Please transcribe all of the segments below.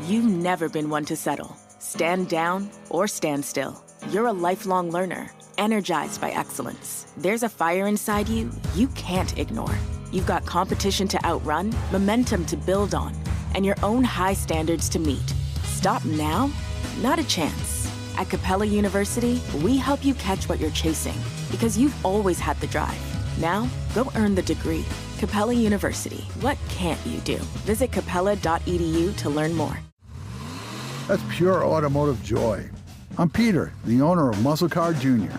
You've never been one to settle. Stand down or stand still. You're a lifelong learner, energized by excellence. There's a fire inside you you can't ignore. You've got competition to outrun, momentum to build on, and your own high standards to meet. Stop now? Not a chance. At Capella University, we help you catch what you're chasing because you've always had the drive. Now, go earn the degree. Capella University. What can't you do? Visit capella.edu to learn more. That's pure automotive joy. I'm Peter, the owner of Muscle Car Jr.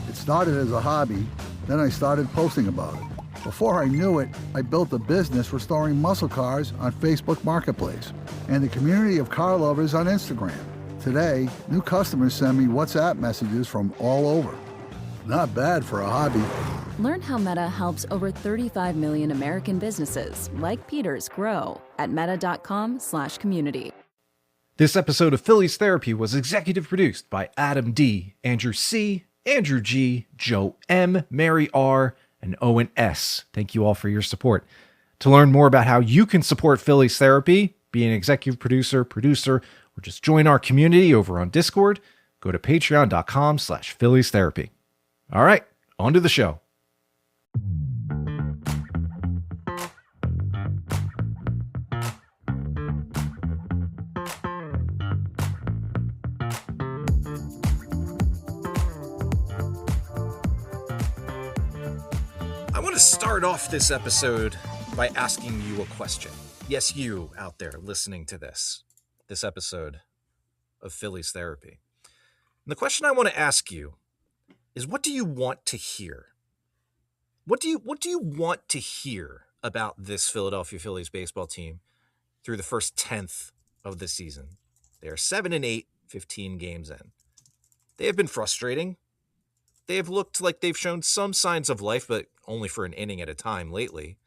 It started as a hobby, then I started posting about it. Before I knew it, I built a business restoring muscle cars on Facebook Marketplace and a community of car lovers on Instagram. Today, new customers send me WhatsApp messages from all over. Not bad for a hobby. Learn how Meta helps over 35 million American businesses like Peter's grow at meta.com/community. This episode of Phillies Therapy was executive produced by Adam D., Andrew C., Andrew G., Joe M., Mary R., and Owen S. Thank you all for your support. To learn more about how you can support Phillies Therapy, be an executive producer, or just join our community over on Discord, go to patreon.com/Phillies Therapy. All right, on to the show. I want to start off this episode by asking you a question. Yes, you out there listening to this episode of Phillies Therapy. And the question I want to ask you is, what do you want to hear? What do you want to hear about this Philadelphia Phillies baseball team through the first 10th of the season? They are 7-8, 15 games in. They have been frustrating. They have looked like they've shown some signs of life, but only for an inning at a time lately.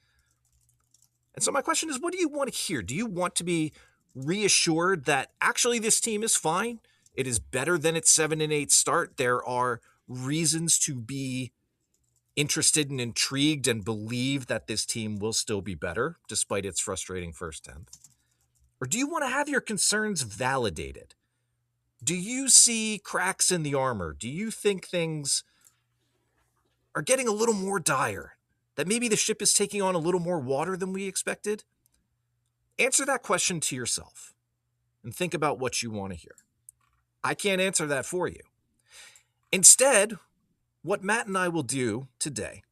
And so my question is, what do you want to hear? Do you want to be reassured that actually this team is fine? It is better than its 7-8 start. There are reasons to be interested and intrigued and believe that this team will still be better despite its frustrating first 10th. Or do you want to have your concerns validated? Do you see cracks in the armor? Do you think things are getting a little more dire? That maybe the ship is taking on a little more water than we expected? Answer that question to yourself and think about what you want to hear. I can't answer that for you. Instead, what Matt and I will do today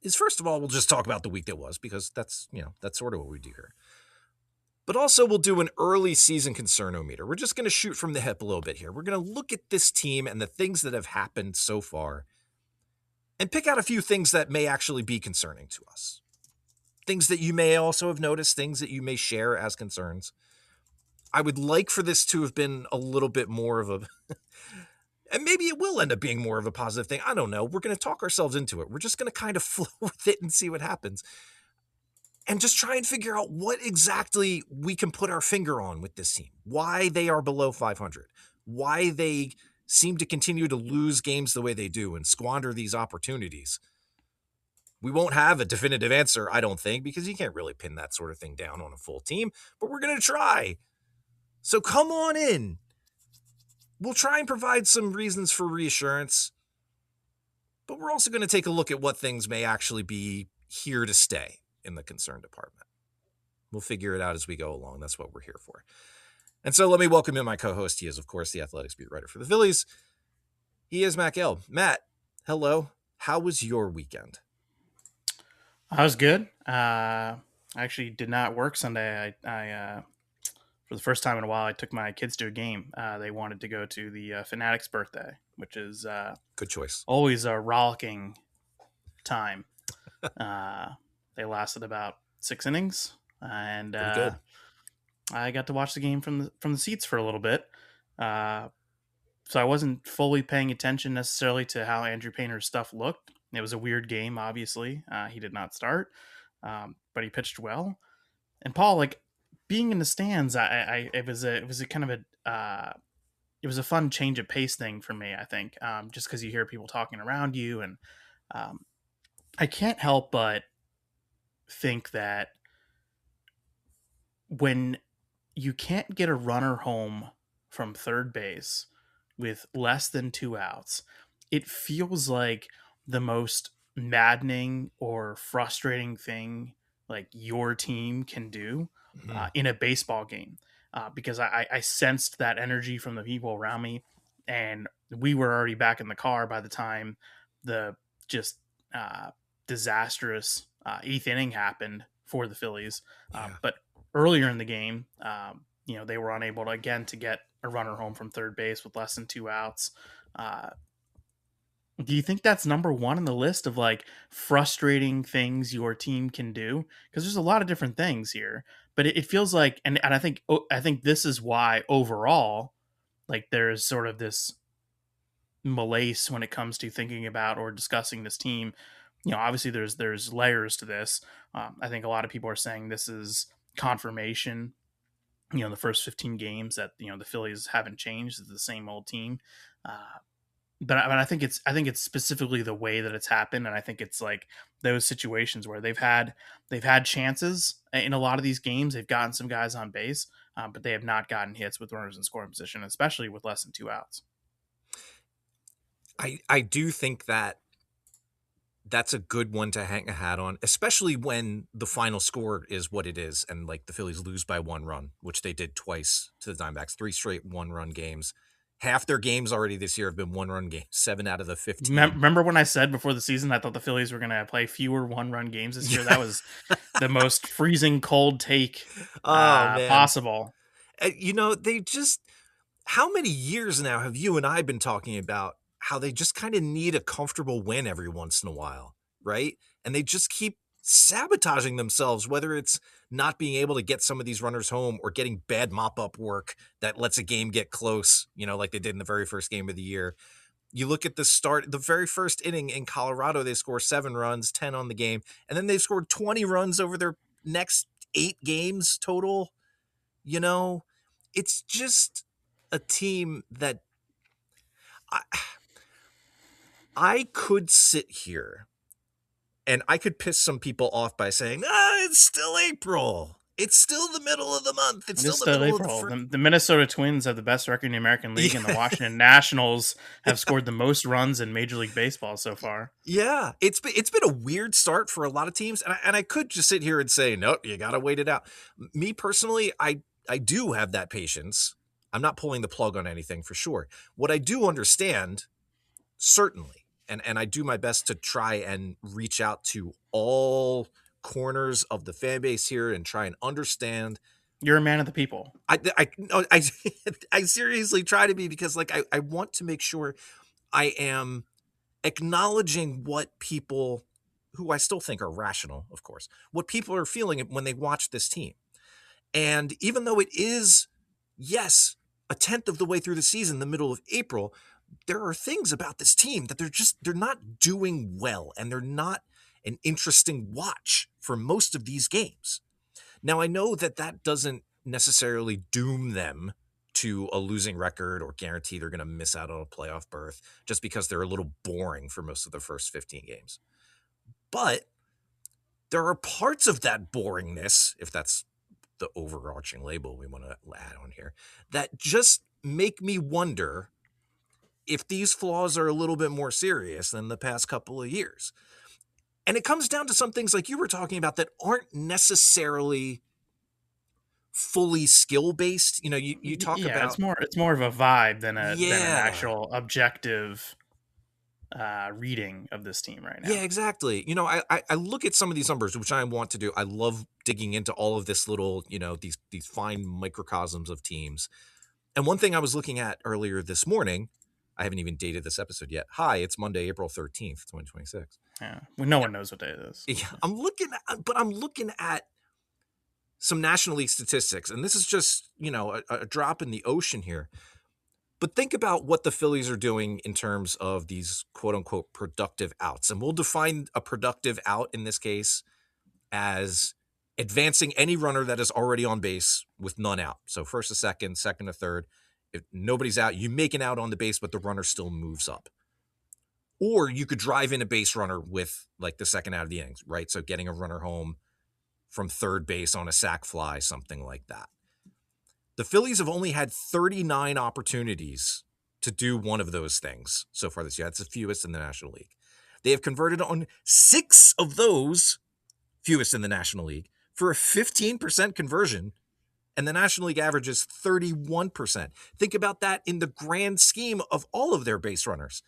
is, first of all, we'll just talk about the week that was, because that's sort of what we do here. But also we'll do an early season concernometer. We're just going to shoot from the hip a little bit here. We're going to look at this team and the things that have happened so far and pick out a few things that may actually be concerning to us. Things that you may also have noticed, things that you may share as concerns. I would like for this to have been a little bit more of a, and maybe it will end up being more of a positive thing. I don't know. We're going to talk ourselves into it. We're just going to kind of flow with it and see what happens. And just try and figure out what exactly we can put our finger on with this team. Why they are below 500. Why they seem to continue to lose games the way they do and squander these opportunities. We won't have a definitive answer, I don't think, because you can't really pin that sort of thing down on a full team, but we're going to try. So come on in. We'll try and provide some reasons for reassurance, but we're also going to take a look at what things may actually be here to stay in the concern department. We'll figure it out as we go along. That's what we're here for. And so let me welcome in my co-host. He is, of course, the athletics beat writer for the Phillies. He is Matt Gill. Matt, hello. How was your weekend? I was good. I actually did not work Sunday. I for the first time in a while, I took my kids to a game. They wanted to go to the Fanatics' birthday, which is good choice. Always a rollicking time. They lasted about 6 innings, and I got to watch the game from the seats for a little bit. So I wasn't fully paying attention necessarily to how Andrew Painter's stuff looked. It was a weird game, obviously. He did not start, but he pitched well. And Paul, like, being in the stands, it was a kind of it was a fun change of pace thing for me, I think, just because you hear people talking around you, and I can't help but think that when you can't get a runner home from third base with less than 2 outs. It feels like the most maddening or frustrating thing like your team can do in a baseball game, because I sensed that energy from the people around me, and we were already back in the car by the time the just uh, disastrous eighth inning happened for the Phillies. But earlier in the game, they were unable to get a runner home from third base with less than 2 outs. Uh, do you think that's number one on the list of like frustrating things your team can do? Because there's a lot of different things here, but it feels like, and I think this is why overall, like there's sort of this malaise when it comes to thinking about or discussing this team. Obviously there's layers to this. I think a lot of people are saying this is confirmation, the first 15 games that, the Phillies haven't changed. It's the same old team. But I think it's specifically the way that it's happened. And I think it's like those situations where they've had chances in a lot of these games. They've gotten some guys on base, but they have not gotten hits with runners in scoring position, especially with less than 2 outs. I do think that's a good one to hang a hat on, especially when the final score is what it is. And like the Phillies lose by 1 run, which they did twice to the Diamondbacks, 3 straight 1-run games. Half their games already this year have been 1-run games, 7 out of the 15. Remember when I said before the season I thought the Phillies were going to play fewer 1-run games this year? That was the most freezing cold take possible. They just, how many years now have you and I been talking about how they just kind of need a comfortable win every once in a while, right? And they just keep sabotaging themselves, whether it's not being able to get some of these runners home or getting bad mop-up work that lets a game get close, like they did in the very first game of the year. You look at the very first inning in Colorado, they score 7 runs, 10 on the game, and then they've scored 20 runs over their next 8 games total. It's just a team that I could sit here and I could piss some people off by saying, it's still April. It's still the middle of the month. It's still the middle April. of the Minnesota Twins have the best record in the American League, and the Washington Nationals have scored the most runs in Major League Baseball so far. Yeah, it's been a weird start for a lot of teams, and I could just sit here and say, nope, you got to wait it out. Me personally, I do have that patience. I'm not pulling the plug on anything for sure. What I do understand, certainly, and I do my best to try and reach out to all corners of the fan base here and try and understand. You're a man of the people. I seriously try to be, because like I want to make sure I am acknowledging what people, who I still think are rational, of course, what people are feeling when they watch this team. And even though it is, yes, a 10th of the way through the season, the middle of April, there are things about this team that they're not doing well, and they're not an interesting watch for most of these games. Now, I know that doesn't necessarily doom them to a losing record or guarantee they're going to miss out on a playoff berth just because they're a little boring for most of the first 15 games. But there are parts of that boringness, if that's the overarching label we want to add on here, that just make me wonder if these flaws are a little bit more serious than the past couple of years. And it comes down to some things like you were talking about that aren't necessarily fully skill-based. You talk about... It's more of a vibe than an actual objective reading of this team right now. Yeah, exactly. I look at some of these numbers, which I want to do. I love digging into all of this little, these fine microcosms of teams. And one thing I was looking at earlier this morning, I haven't even dated this episode yet. Hi, it's Monday, April 13th, 2026. Yeah. Well, no one knows what day it is. Yeah, I'm looking at some National League statistics, and this is just, a drop in the ocean here. But think about what the Phillies are doing in terms of these quote unquote productive outs. And we'll define a productive out in this case as advancing any runner that is already on base with none out. So first to second, second to third. If nobody's out, you make an out on the base, but the runner still moves up. Or you could drive in a base runner with like the second out of the innings, right? So getting a runner home from third base on a sac fly, something like that. The Phillies have only had 39 opportunities to do one of those things so far this year. That's the fewest in the National League. They have converted on 6 of those, fewest in the National League, for a 15% conversion, and the National League average is 31%. Think about that in the grand scheme of all of their base runners.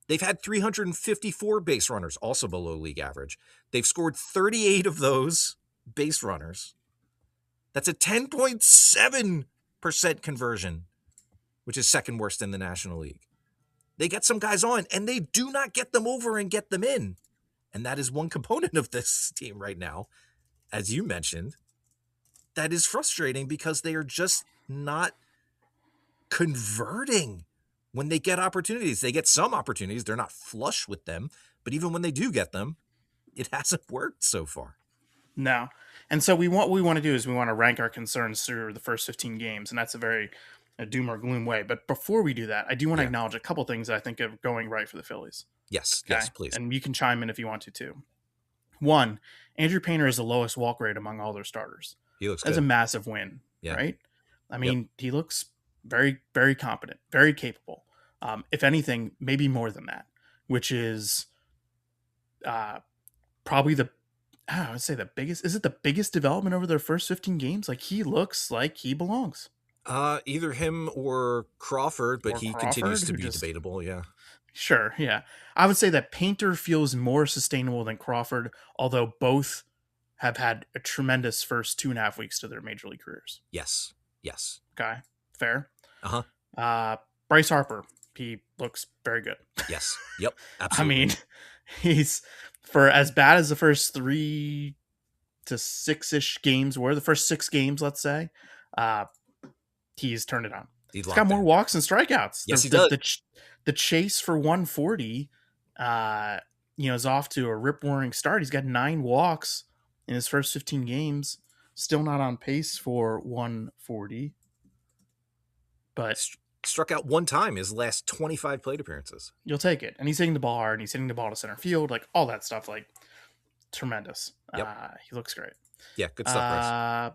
They've had 354 base runners, also below league average. They've scored 38 of those base runners. That's a 10.7% conversion, which is second worst in the National League. They get some guys on, and they do not get them over and get them in. And that is one component of this team right now, as you mentioned, that is frustrating because they are just not converting when they get opportunities. They get some opportunities. They're not flush with them. But even when they do get them, it hasn't worked so far. No. And so what we want to do is we want to rank our concerns through the first 15 games. And that's a doom or gloom way. But before we do that, I do want to acknowledge a couple things that I think are going right for the Phillies. Yes. Okay? Yes, please. And you can chime in if you want to, too. One, Andrew Painter is the lowest walk rate among all their starters. He looks That's good. a massive win, right? I mean, he looks very, very competent, very capable. If anything, maybe more than that, which is probably I would say the biggest. Is it the biggest development over their first 15 games? Like, he looks like he belongs. Either him or Crawford, but he continues to be debatable. Yeah. Sure. Yeah. I would say that Painter feels more sustainable than Crawford, although both have had a tremendous first 2.5 weeks to their major league careers. Yes. Yes. Okay. Fair. Uh-huh. Bryce Harper, he looks very good. Yes. Yep. Absolutely. I mean, he's, for as bad as the first 3 to 6-ish games were, the first 6 games, let's say, he's turned it on. He's got more walks and strikeouts. Yes, he does. The chase for 140, is off to a rip-roaring start. He's got 9 walks in his first 15 games. Still not on pace for 140. But struck out 1 time his last 25 plate appearances. You'll take it. And he's hitting the ball hard, and he's hitting the ball to center field, like all that stuff, like tremendous. Yep. He looks great. Yeah, good stuff, Bryce.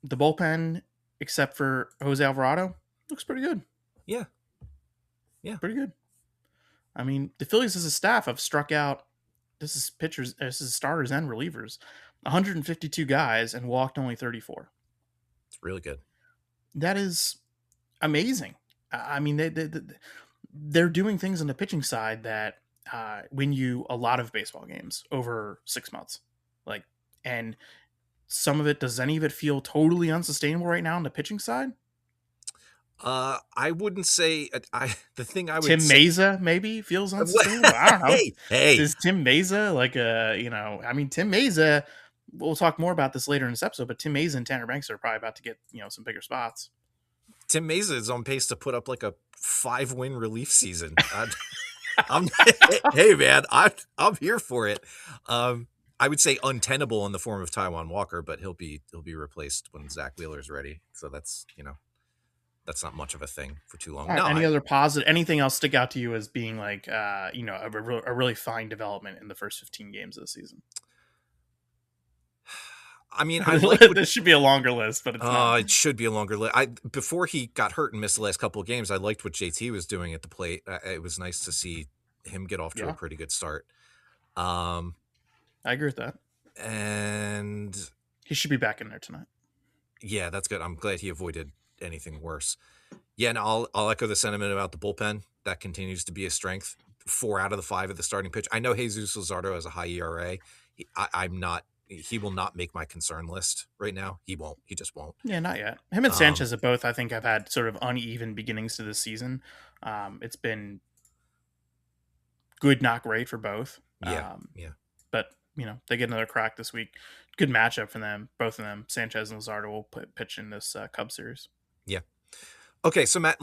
The bullpen, except for Jose Alvarado, looks pretty good. Yeah. Yeah. Pretty good. I mean, the Phillies as a staff have struck out, this is starters and relievers, 152 guys and walked only 34. It's really good. That is amazing. I mean, they're doing things on the pitching side that win you a lot of baseball games over 6 months. And some of it, does any of it feel totally unsustainable right now on the pitching side? I wouldn't say. The thing I would Tim Meza maybe feels unsustainable. I don't know. Hey, is Tim Meza Tim Meza? We'll talk more about this later in this episode, but Tim Meza and Tanner Banks are probably about to get some bigger spots. Tim Meza is on pace to put up like a 5-win relief season. Hey man, I'm here for it. I would say untenable in the form of Taijuan Walker, but he'll be replaced when Zack Wheeler's ready. So that's that's not much of a thing for too long. Right, other positive? Anything else stick out to you as being like a really fine development in the first 15 games of the season? I mean, this should be a longer list, but it's not. It should be a longer list. Before he got hurt and missed the last couple of games, I liked what JT was doing at the plate. It was nice to see him get off to a pretty good start. I agree with that. And he should be back in there tonight. Yeah, that's good. I'm glad he avoided anything worse. Yeah, and I'll echo the sentiment about the bullpen. That continues to be a strength. 4 out of the 5 of the starting pitch. I know Jesus Luzardo has a high ERA. He will not make my concern list right now. He won't. He just won't. Yeah, not yet. Him and Sanchez have both, I think, have had sort of uneven beginnings to this season. It's been good, not great for both. Yeah. But, they get another crack this week. Good matchup for them, both of them. Sanchez and Luzardo will pitch in this Cubs series. Yeah. Okay, so Matt,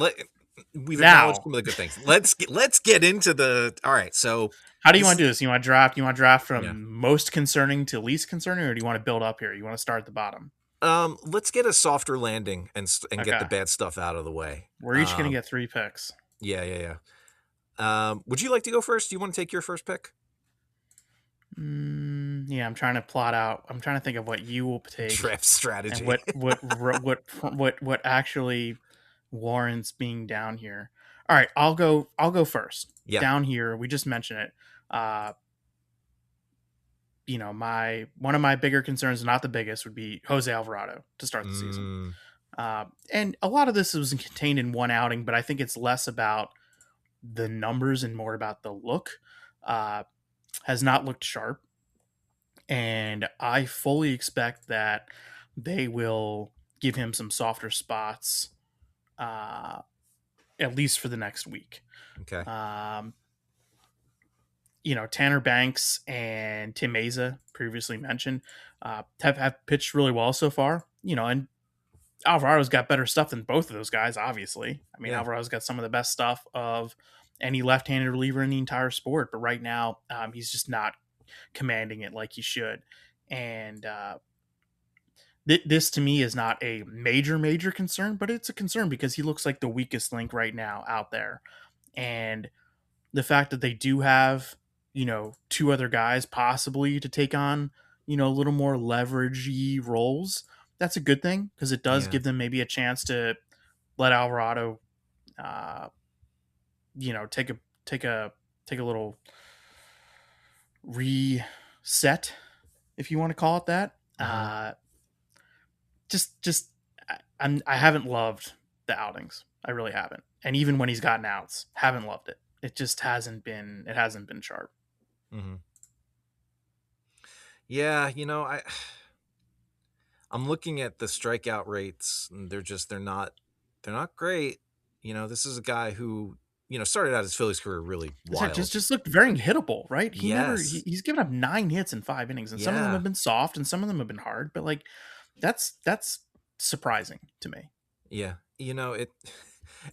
we've acknowledged some of the good things. Let's get into the. All right, so how do you want to do this? You want to draft? You want to draft from most concerning to least concerning, or do you want to build up here? You want to start at the bottom? Let's get a softer landing and get the bad stuff out of the way. We're each going to get 3 picks. Yeah. Would you like to go first? Do you want to take your first pick? Yeah, I'm trying to plot out. I'm trying to think of what you will take Draft strategy. and what actually warrants being down here. All right, I'll go first. Yeah. Down here, we just mentioned it. One of my bigger concerns, not the biggest, would be Jose Alvarado to start the season. And a lot of this was contained in one outing, but I think it's less about the numbers and more about the look. Has not looked sharp. And I fully expect that they will give him some softer spots, at least for the next week. Okay. Tanner Banks and Tim Meza, previously mentioned, have pitched really well so far. And Alvarado's got better stuff than both of those guys, obviously. I mean, Alvarado's got some of the best stuff of any left-handed reliever in the entire sport, but right now he's just not commanding it like he should. And this to me is not a major concern, but it's a concern because he looks like the weakest link right now out there. And the fact that they do have, two other guys possibly to take on, a little more leveragey roles, that's a good thing because it does give them maybe a chance to let Alvarado, take a little reset, if you want to call it that. I haven't loved the outings. I really haven't. And even when he's gotten outs, haven't loved it. It just hasn't been sharp. Mm-hmm. Yeah, I'm looking at the strikeout rates, and they're not great. This is a guy who, started out his Phillies career really wild. Just looked very hittable, right? He's given up 9 hits in 5 innings, and some of them have been soft and some of them have been hard, but like that's surprising to me. Yeah.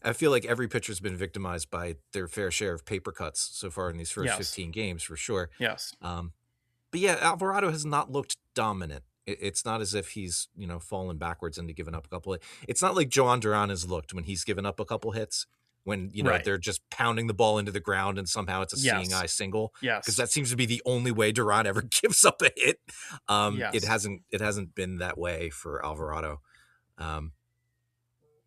I feel like every pitcher's been victimized by their fair share of paper cuts so far in these first 15 games, for sure. Yes. But yeah, Alvarado has not looked dominant. It's not as if he's, fallen backwards into giving up a couple. It's not like Joan Duran has looked when he's given up a couple hits, when, they're just pounding the ball into the ground and somehow it's a seeing eye single. Yes. Because that seems to be the only way Duran ever gives up a hit. It hasn't been that way for Alvarado.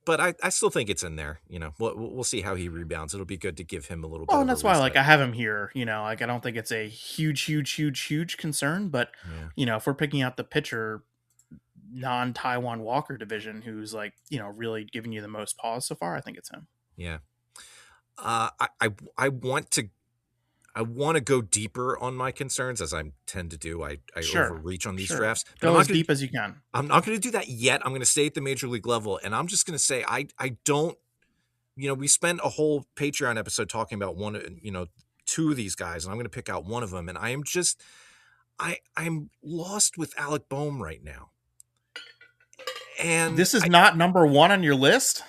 But I still think it's in there. We'll see how he rebounds. It'll be good to give him a little bit. And that's why, I have him here. I don't think it's a huge concern. But if we're picking out the pitcher, non-Taiwan Walker division, who's really giving you the most pause so far, I think it's him. Yeah. I want to go deeper on my concerns, as I tend to do. I overreach on these drafts. Go as deep as you can. I'm not going to do that yet. I'm going to stay at the major league level, and I'm just going to say I don't. We spent a whole Patreon episode talking about two of these guys, and I'm going to pick out one of them, and I'm lost with Alec Boehm right now. And this is not number one on your list.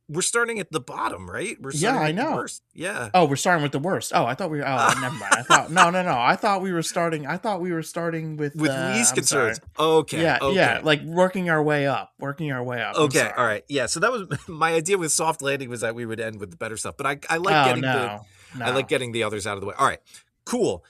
We're starting at the bottom, right? I know. The worst. Yeah. Oh, we're starting with the worst. Oh, I thought we were. Oh, never mind. I thought no. I thought we were starting with least concerns. Okay. Yeah. Okay. Yeah. Like working our way up. Okay. All right. Yeah. So that was my idea with soft landing, was that we would end with the better stuff. But I like I like getting the others out of the way. All right. Cool.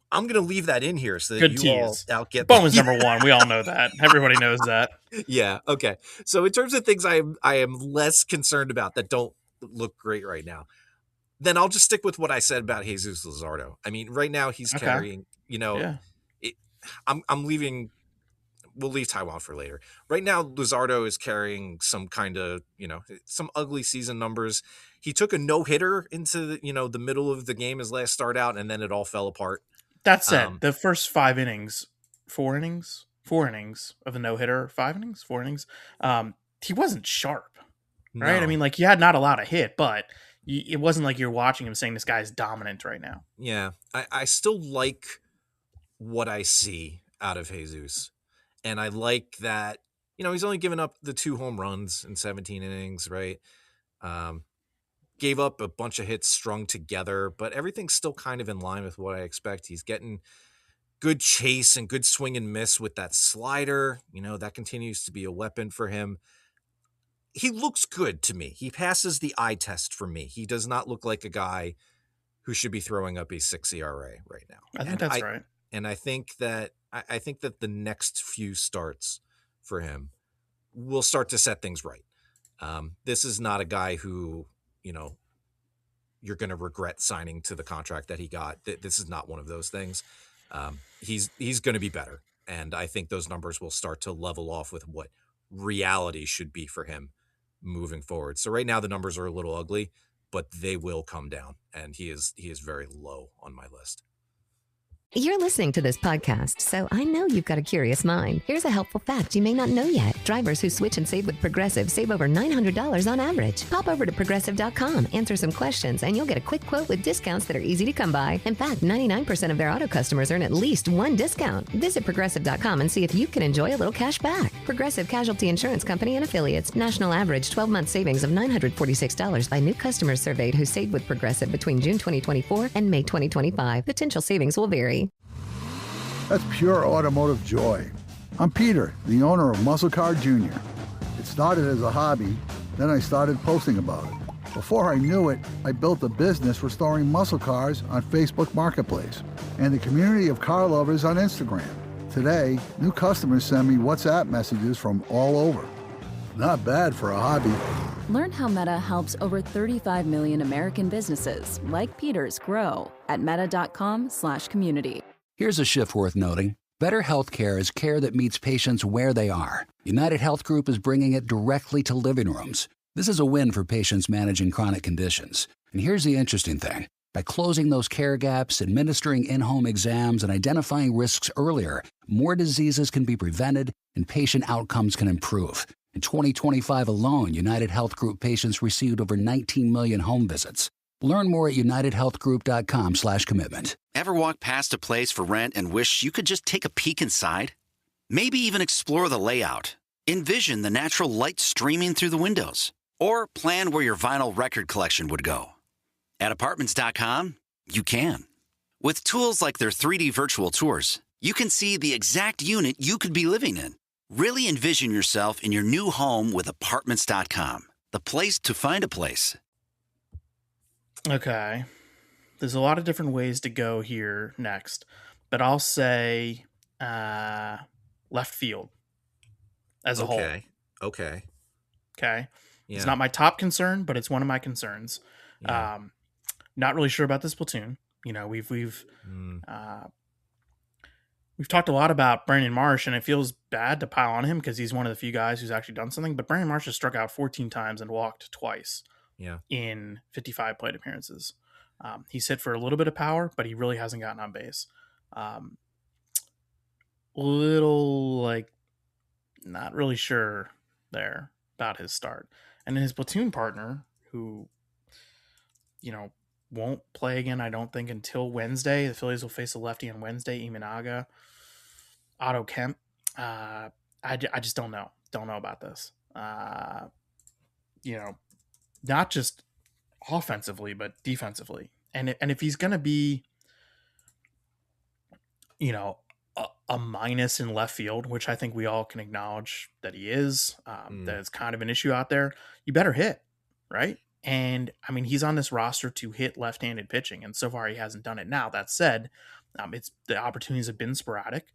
I'm going to leave that in here so that Good you tease. all outget. Bowman's number one. We all know that. Everybody knows that. Yeah. Okay. So in terms of things I am less concerned about that don't look great right now, then I'll just stick with what I said about Jesus Luzardo. I mean, right now he's carrying, I'm leaving. We'll leave Taiwan for later. Right now, Luzardo is carrying some kind of, some ugly season numbers. He took a no-hitter into the middle of the game, his last start out, and then it all fell apart. That said, the first 5 innings, 4 innings of a no-hitter, 5 innings, 4 innings, he wasn't sharp, right? No. I mean, he had not a lot of hit, but it wasn't like you're watching him saying this guy's dominant right now. Yeah, I still like what I see out of Jesus. And I like that, he's only given up the 2 home runs in 17 innings, right? Gave up a bunch of hits strung together, but everything's still kind of in line with what I expect. He's getting good chase and good swing and miss with that slider. That continues to be a weapon for him. He looks good to me. He passes the eye test for me. He does not look like a guy who should be throwing up a 6 ERA right now. I think that's right. And I think that the next few starts for him will start to set things right. This is not a guy who, you're going to regret signing to the contract that he got. This is not one of those things. He's going to be better. And I think those numbers will start to level off with what reality should be for him moving forward. So right now the numbers are a little ugly, but they will come down. And he is very low on my list. You're listening to this podcast, so I know you've got a curious mind. Here's a helpful fact you may not know yet. Drivers who switch and save with Progressive save over $900 on average. Pop over to Progressive.com, answer some questions, and you'll get a quick quote with discounts that are easy to come by. In fact, 99% of their auto customers earn at least one discount. Visit Progressive.com and see if you can enjoy a little cash back. Progressive Casualty Insurance Company and Affiliates. National average 12-month savings of $946 by new customers surveyed who saved with Progressive between June 2024 and May 2025. Potential savings will vary. That's pure automotive joy. I'm Peter, the owner of Muscle Car Jr. It started as a hobby, then I started posting about it. Before I knew it, I built a business restoring muscle cars on Facebook Marketplace and a community of car lovers on Instagram. Today, new customers send me WhatsApp messages from all over. Not bad for a hobby. Learn how Meta helps over 35 million American businesses, like Peter's, grow at meta.com/community. Here's a shift worth noting. Better healthcare is care that meets patients where they are. United Health Group is bringing it directly to living rooms. This is a win for patients managing chronic conditions. And here's the interesting thing. By closing those care gaps, administering in-home exams, and identifying risks earlier, more diseases can be prevented and patient outcomes can improve. In 2025 alone, United Health Group patients received over 19 million home visits. Learn more at unitedhealthgroup.com/commitment. Ever walk past a place for rent and wish you could just take a peek inside? Maybe even explore the layout. Envision the natural light streaming through the windows. Or plan where your vinyl record collection would go. At Apartments.com, you can. With tools like their 3D virtual tours, you can see the exact unit you could be living in. Really envision yourself in your new home with Apartments.com. The place to find a place. Okay. There's a lot of different ways to go here next, but I'll say left field as a whole. Okay. Okay. Yeah. It's not my top concern, but it's one of my concerns. Yeah. Not really sure about this platoon. We've talked a lot about Brandon Marsh, and it feels bad to pile on him because he's one of the few guys who's actually done something. But Brandon Marsh has struck out 14 times and walked twice. Yeah. In 55 plate appearances. He's hit for a little bit of power, but he really hasn't gotten on base. Not really sure there about his start. And then his platoon partner, who, won't play again, I don't think, until Wednesday. The Phillies will face a lefty on Wednesday, Imanaga, Otto Kemp. I just don't know. Don't know about this. Not just offensively, but defensively. And if he's going to be, a minus in left field, which I think we all can acknowledge that he is, that is kind of an issue out there, you better hit, right? And I mean, he's on this roster to hit left-handed pitching, and so far he hasn't done it. Now, that said, the opportunities have been sporadic.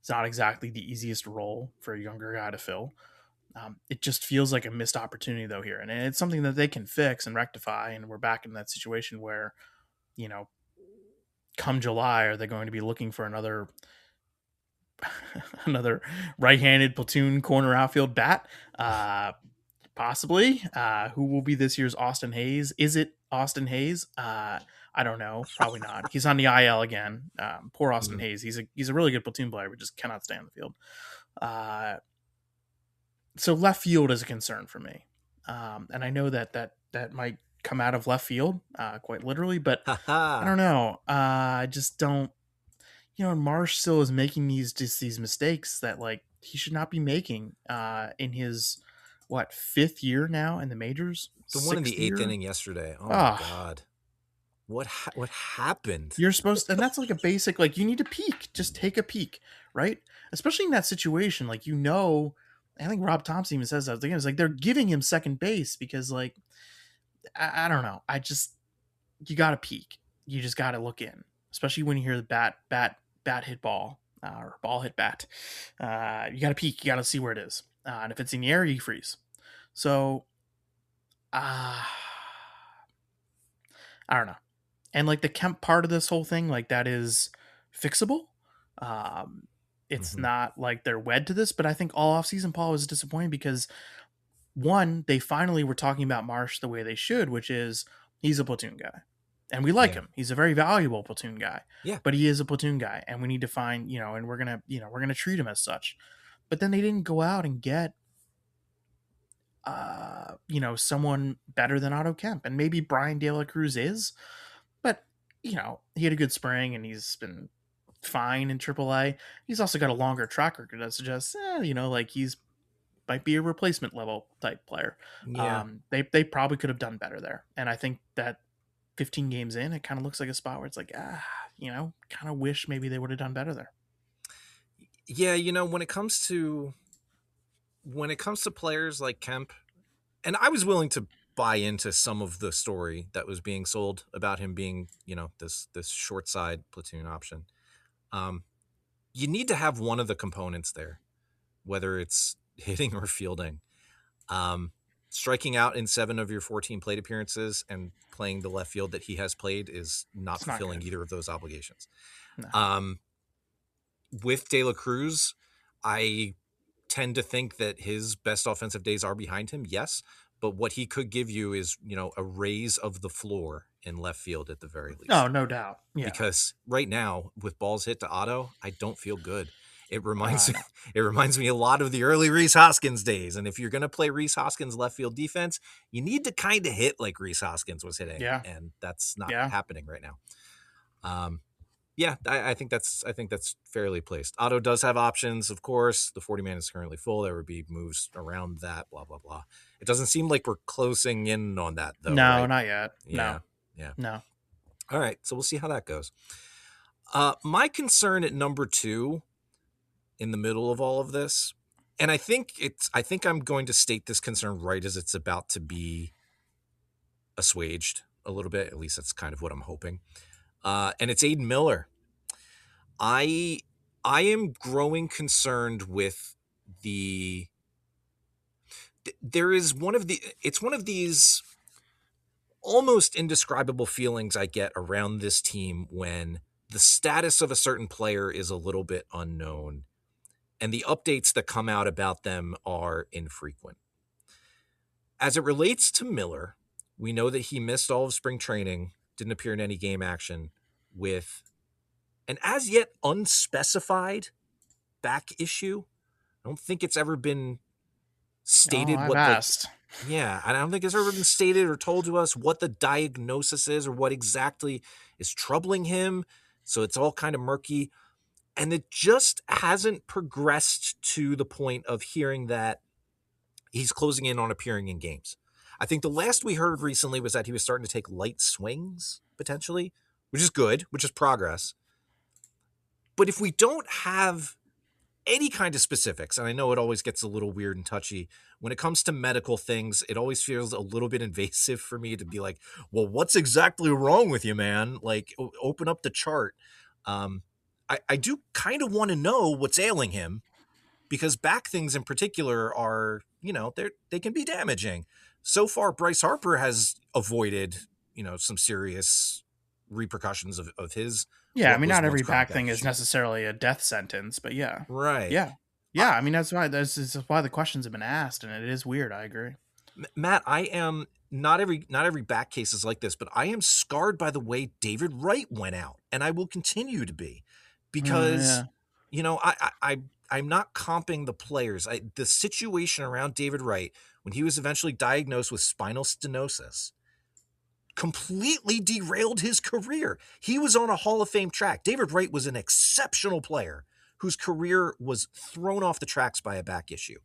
It's not exactly the easiest role for a younger guy to fill. It just feels like a missed opportunity, though, here. And it's something that they can fix and rectify. And we're back in that situation where, come July, are they going to be looking for another right-handed platoon corner outfield bat? Possibly. Who will be this year's Austin Hayes? Is it Austin Hayes? I don't know. Probably not. He's on the IL again. Poor Austin Hayes. He's a really good platoon player, but just cannot stay on the field. So left field is a concern for me. And I know that might come out of left field, quite literally, but I don't know. I just don't, Marsh still is making these mistakes that he should not be making, in his, fifth year now in the majors? The one in the eighth inning yesterday. Oh my God. What happened? You're supposed to, and that's like a basic, you need to peek, just take a peek, right? Especially in that situation, I think Rob Thompson even says that. It's they're giving him second base because, I don't know. you got to peek. You just got to look in, especially when you hear the bat hit ball or ball hit bat. You got to peek. You got to see where it is. And if it's in the air, you freeze. So, I don't know. And like the Kemp part of this whole thing, like that is fixable. It's not like they're wed to this, but I think all offseason Paul was disappointed because one, they finally were talking about Marsh the way they should, which is he's a platoon guy. And we like him. He's a very valuable platoon guy. Yeah. But he is a platoon guy. And we need to find, and we're gonna treat him as such. But then they didn't go out and get someone better than Otto Kemp. And maybe Brian De La Cruz is, but he had a good spring and he's been fine in AAA. He's also got a longer track record that suggests, like he's might be a replacement level type player. Yeah. They probably could have done better there. And I think that 15 games in, it kind of looks like a spot where it's like, kind of wish maybe they would have done better there. Yeah. When it comes to players like Kemp, and I was willing to buy into some of the story that was being sold about him being, this short side platoon option. You need to have one of the components there, whether it's hitting or fielding. Striking out in 7 of your 14 plate appearances and playing the left field that he has played is not fulfilling either of those obligations. No. With De La Cruz, I tend to think that his best offensive days are behind him. Yes. But what he could give you is, a raise of the floor in left field at the very least. Oh, no doubt. Yeah. Because right now with balls hit to Otto, I don't feel good. It reminds me a lot of the early Rhys Hoskins days. And if you're going to play Rhys Hoskins left field defense, you need to kind of hit like Rhys Hoskins was hitting. Yeah. And that's not happening right now. I think that's fairly placed. Otto does have options, of course. The 40-man is currently full. There would be moves around that, blah, blah, blah. It doesn't seem like we're closing in on that, though. No, right? not yet. Yeah. No. All right, so we'll see how that goes. My concern at number 2 in the middle of all of this, and I think I'm going to state this concern right as it's about to be assuaged a little bit. At least that's kind of what I'm hoping. And it's Aiden Miller. I am growing concerned with it's one of these almost indescribable feelings I get around this team when the status of a certain player is a little bit unknown and the updates that come out about them are infrequent. As it relates to Miller, we know that he missed all of spring training, didn't appear in any game action with an as yet unspecified back issue. I don't think it's ever been stated I've asked. I don't think it's ever been stated or told to us what the diagnosis is or what exactly is troubling him. So it's all kind of murky. And it just hasn't progressed to the point of hearing that he's closing in on appearing in games. I think the last we heard recently was that he was starting to take light swings, potentially, which is good, which is progress. But if we don't have any kind of specifics, and I know it always gets a little weird and touchy, when it comes to medical things, it always feels a little bit invasive for me to be like, well, what's exactly wrong with you, man? Like, open up the chart. I do kind of want to know what's ailing him, because back things in particular are, they can be damaging. So far, Bryce Harper has avoided, some serious repercussions of his. Yeah, I mean, not every back thing is necessarily a death sentence, but yeah. Right. Yeah. Yeah, I mean, that's why the questions have been asked, and it is weird. I agree. Matt, I am not every back case is like this, but I am scarred by the way David Wright went out, and I will continue to be, because I'm not comping the players. The situation around David Wright when he was eventually diagnosed with spinal stenosis completely derailed his career. He was on a Hall of Fame track. David Wright was an exceptional player whose career was thrown off the tracks by a back issue.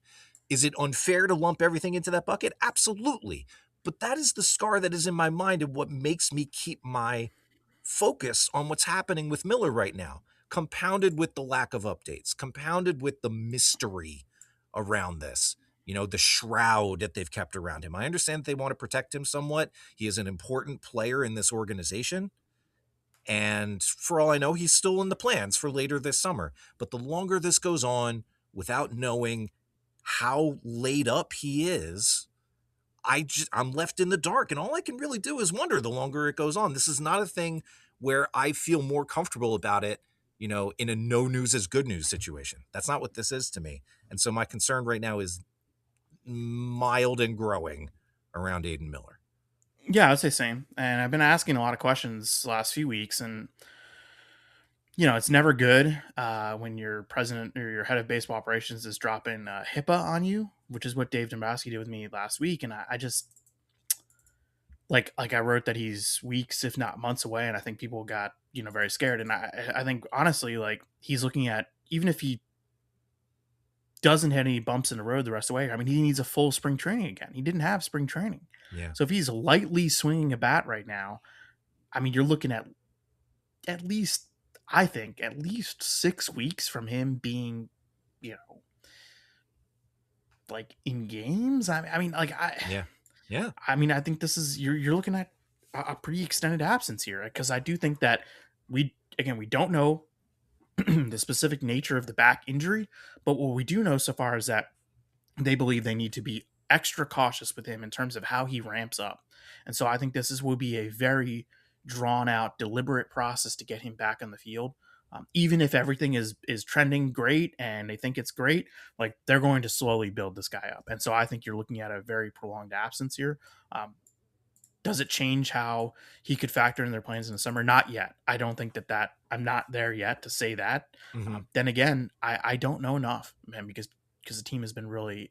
Is it unfair to lump everything into that bucket? Absolutely. But that is the scar that is in my mind and what makes me keep my focus on what's happening with Miller right now, compounded with the lack of updates, compounded with the mystery around this. the shroud that they've kept around him. I understand that they want to protect him somewhat. He is an important player in this organization. And for all I know, he's still in the plans for later this summer. But the longer this goes on without knowing how laid up he is, I'm left in the dark. And all I can really do is wonder the longer it goes on. This is not a thing where I feel more comfortable about it, in a no news is good news situation. That's not what this is to me. And so my concern right now is mild and growing around Aiden Miller. Yeah, I'd say same. And I've been asking a lot of questions the last few weeks, and it's never good when your president or your head of baseball operations is dropping HIPAA on you, which is what Dave Dombrowski did with me last week. And I just like I wrote that he's weeks, if not months away, and I think people got very scared. And I think honestly, like, he's looking at, even if he doesn't hit any bumps in the road the rest of the way, I mean, he needs a full spring training again. He didn't have spring training. Yeah. So if he's lightly swinging a bat right now, I mean, you're looking at least 6 weeks from him being, like, in games. I mean, like, yeah. I mean, I think this is, you're looking at a pretty extended absence here, because I do think that we don't know the specific nature of the back injury, but what we do know so far is that they believe they need to be extra cautious with him in terms of how he ramps up. And so I think will be a very drawn out, deliberate process to get him back on the field. Even if everything is trending great and they think it's great, like, they're going to slowly build this guy up. And so I think you're looking at a very prolonged absence here. Does it change how he could factor in their plans in the summer? Not yet. I don't think that I'm not there yet to say that. Mm-hmm. Then again, I don't know enough, man, because the team has been really,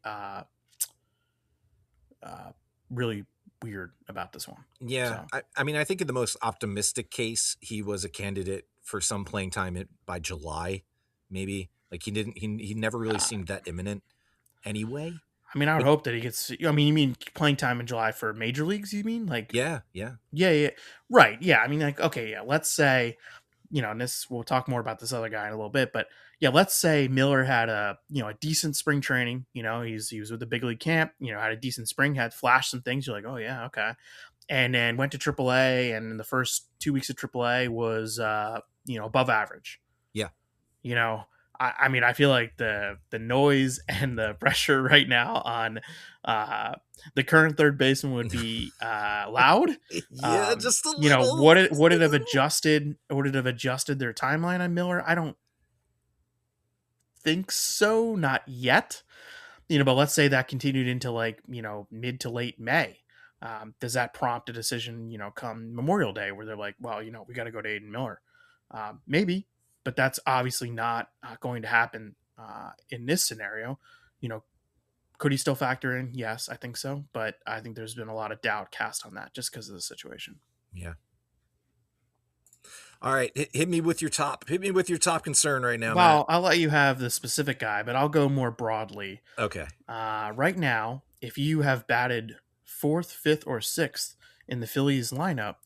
really weird about this one. Yeah. So. I mean, I think in the most optimistic case, he was a candidate for some playing time by July, maybe. Like, he never really seemed that imminent anyway. I mean, I would hope that he gets, you mean playing time in July for major leagues, you mean? Like, yeah. Right. Yeah. I mean, like, okay, yeah, let's say, and this, we'll talk more about this other guy in a little bit, but yeah, let's say Miller had a decent spring training, he was with the big league camp, had a decent spring, had flashed some things. You're like, oh yeah, okay. And then went to AAA, and in the first 2 weeks of AAA was, above average. Yeah. I mean, I feel like the noise and the pressure right now on the current third baseman would be loud. Yeah, just a little. Would it have adjusted their timeline on Miller? I don't think so, not yet. But let's say that continued into, like, mid to late May. Does that prompt a decision, come Memorial Day, where they're like, well, we got to go to Aiden Miller? Maybe. But that's obviously not going to happen in this scenario. Could he still factor in? Yes, I think so. But I think there's been a lot of doubt cast on that just because of the situation. Yeah. All right. Hit me with your top concern right now, Well, Matt. I'll let you have the specific guy, but I'll go more broadly. Okay. Right now, if you have batted 4th, 5th, or 6th in the Phillies lineup,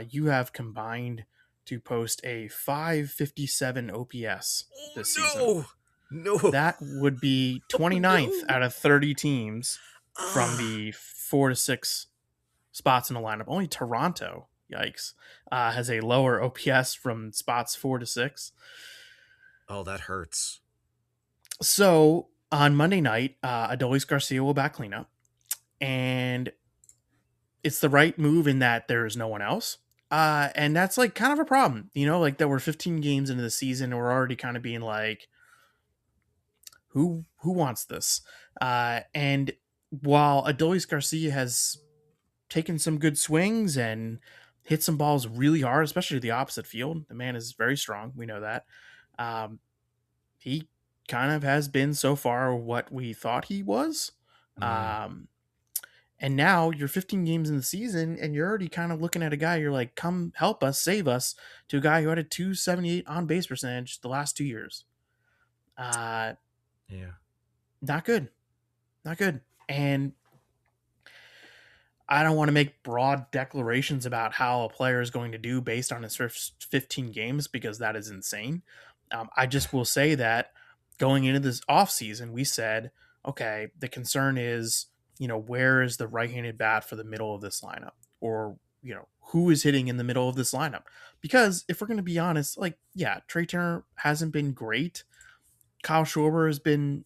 you have combined to post a 557 OPS this season. No. That would be 29th out of 30 teams from the 4 to 6 spots in the lineup. Only Toronto, yikes, has a lower OPS from spots 4 to 6. Oh, that hurts. So on Monday night, Adolis Garcia will back cleanup, and it's the right move in that there is no one else. And that's, like, kind of a problem, like, that we're 15 games into the season and we're already kind of being like, who wants this? And while Adolis Garcia has taken some good swings and hit some balls really hard, especially the opposite field, the man is very strong. We know that. He kind of has been so far what we thought he was. And now you're 15 games in the season and you're already kind of looking at a guy, you're like, come help us, save us, to a guy who had a 278 on base percentage the last 2 years. Yeah. Not good. And I don't want to make broad declarations about how a player is going to do based on his first 15 games, because that is insane. I just will say that going into this offseason, we said, okay, the concern is, where is the right-handed bat for the middle of this lineup? Or, who is hitting in the middle of this lineup? Because if we're going to be honest, like, yeah, Trey Turner hasn't been great. Kyle Schwarber has been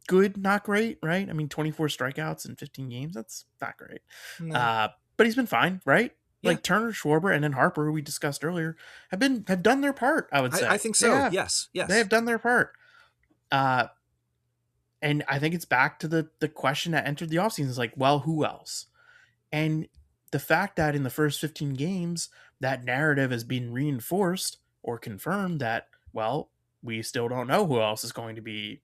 good, not great, right? I mean, 24 strikeouts in 15 games, that's not great. No. But he's been fine, right? Yeah. Like Turner, Schwarber, and then Harper, who we discussed earlier, have done their part, I would say. I think so. Yes. They have done their part. And I think it's back to the question that entered the offseason is like, well, who else? And the fact that in the first 15 games, that narrative has been reinforced or confirmed that, well, we still don't know who else is going to be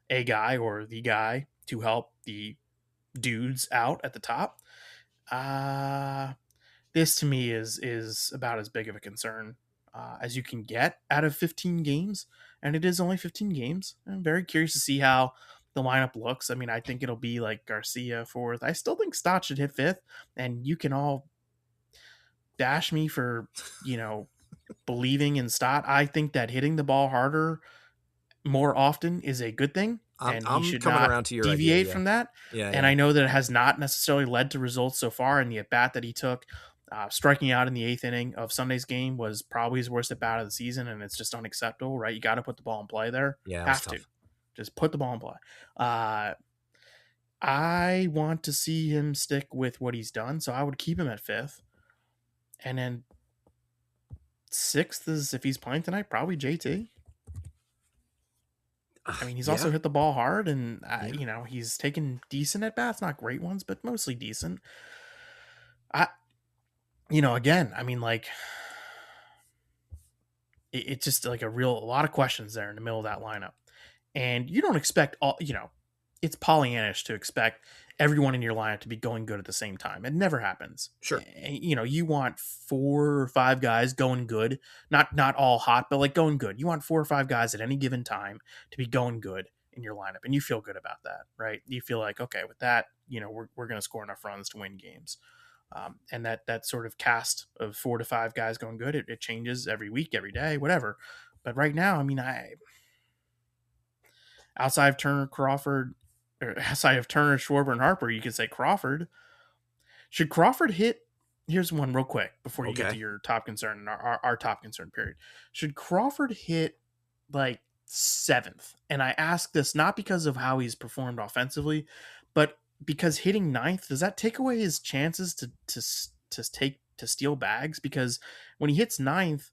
a guy or the guy to help the dudes out at the top. This to me is about as big of a concern as you can get out of 15 games. And it is only 15 games. I'm very curious to see how the lineup looks. I mean, I think it'll be like Garcia fourth. I still think Stott should hit fifth, and you can all bash me for, believing in Stott. I think that hitting the ball harder more often is a good thing. And I'm he should coming not around to your deviate idea, from that. Yeah. And I know that it has not necessarily led to results so far. In the at-bat that he took, striking out in the 8th inning of Sunday's game was probably his worst at-bat of the season, and it's just unacceptable, right? You got to put the ball in play there. Yeah, have to. Just put the ball in play. I want to see him stick with what he's done, so I would keep him at 5th. And then 6th is, if he's playing tonight, probably JT. I mean, he's also hit the ball hard, and he's taken decent at bats, not great ones, but mostly decent. Again, I mean, like, it's just like a lot of questions there in the middle of that lineup, and you don't expect it's Pollyannish to expect everyone in your lineup to be going good at the same time. It never happens. Sure. You want 4 or 5 guys going good, not all hot, but like going good. You want 4 or 5 guys at any given time to be going good in your lineup, and you feel good about that, right? You feel like, okay, with that, we're going to score enough runs to win games. And that sort of cast of 4 to 5 guys going good, it changes every week, every day, whatever. But right now, I mean, outside of Turner, Crawford, or outside of Turner, Schwarber, and Harper, you could say Crawford. Should Crawford hit? Here's one real quick before you get to your top concern and our top concern period. Should Crawford hit like 7th? And I ask this not because of how he's performed offensively, but because hitting 9th, does that take away his chances to steal bags? Because when he hits 9th,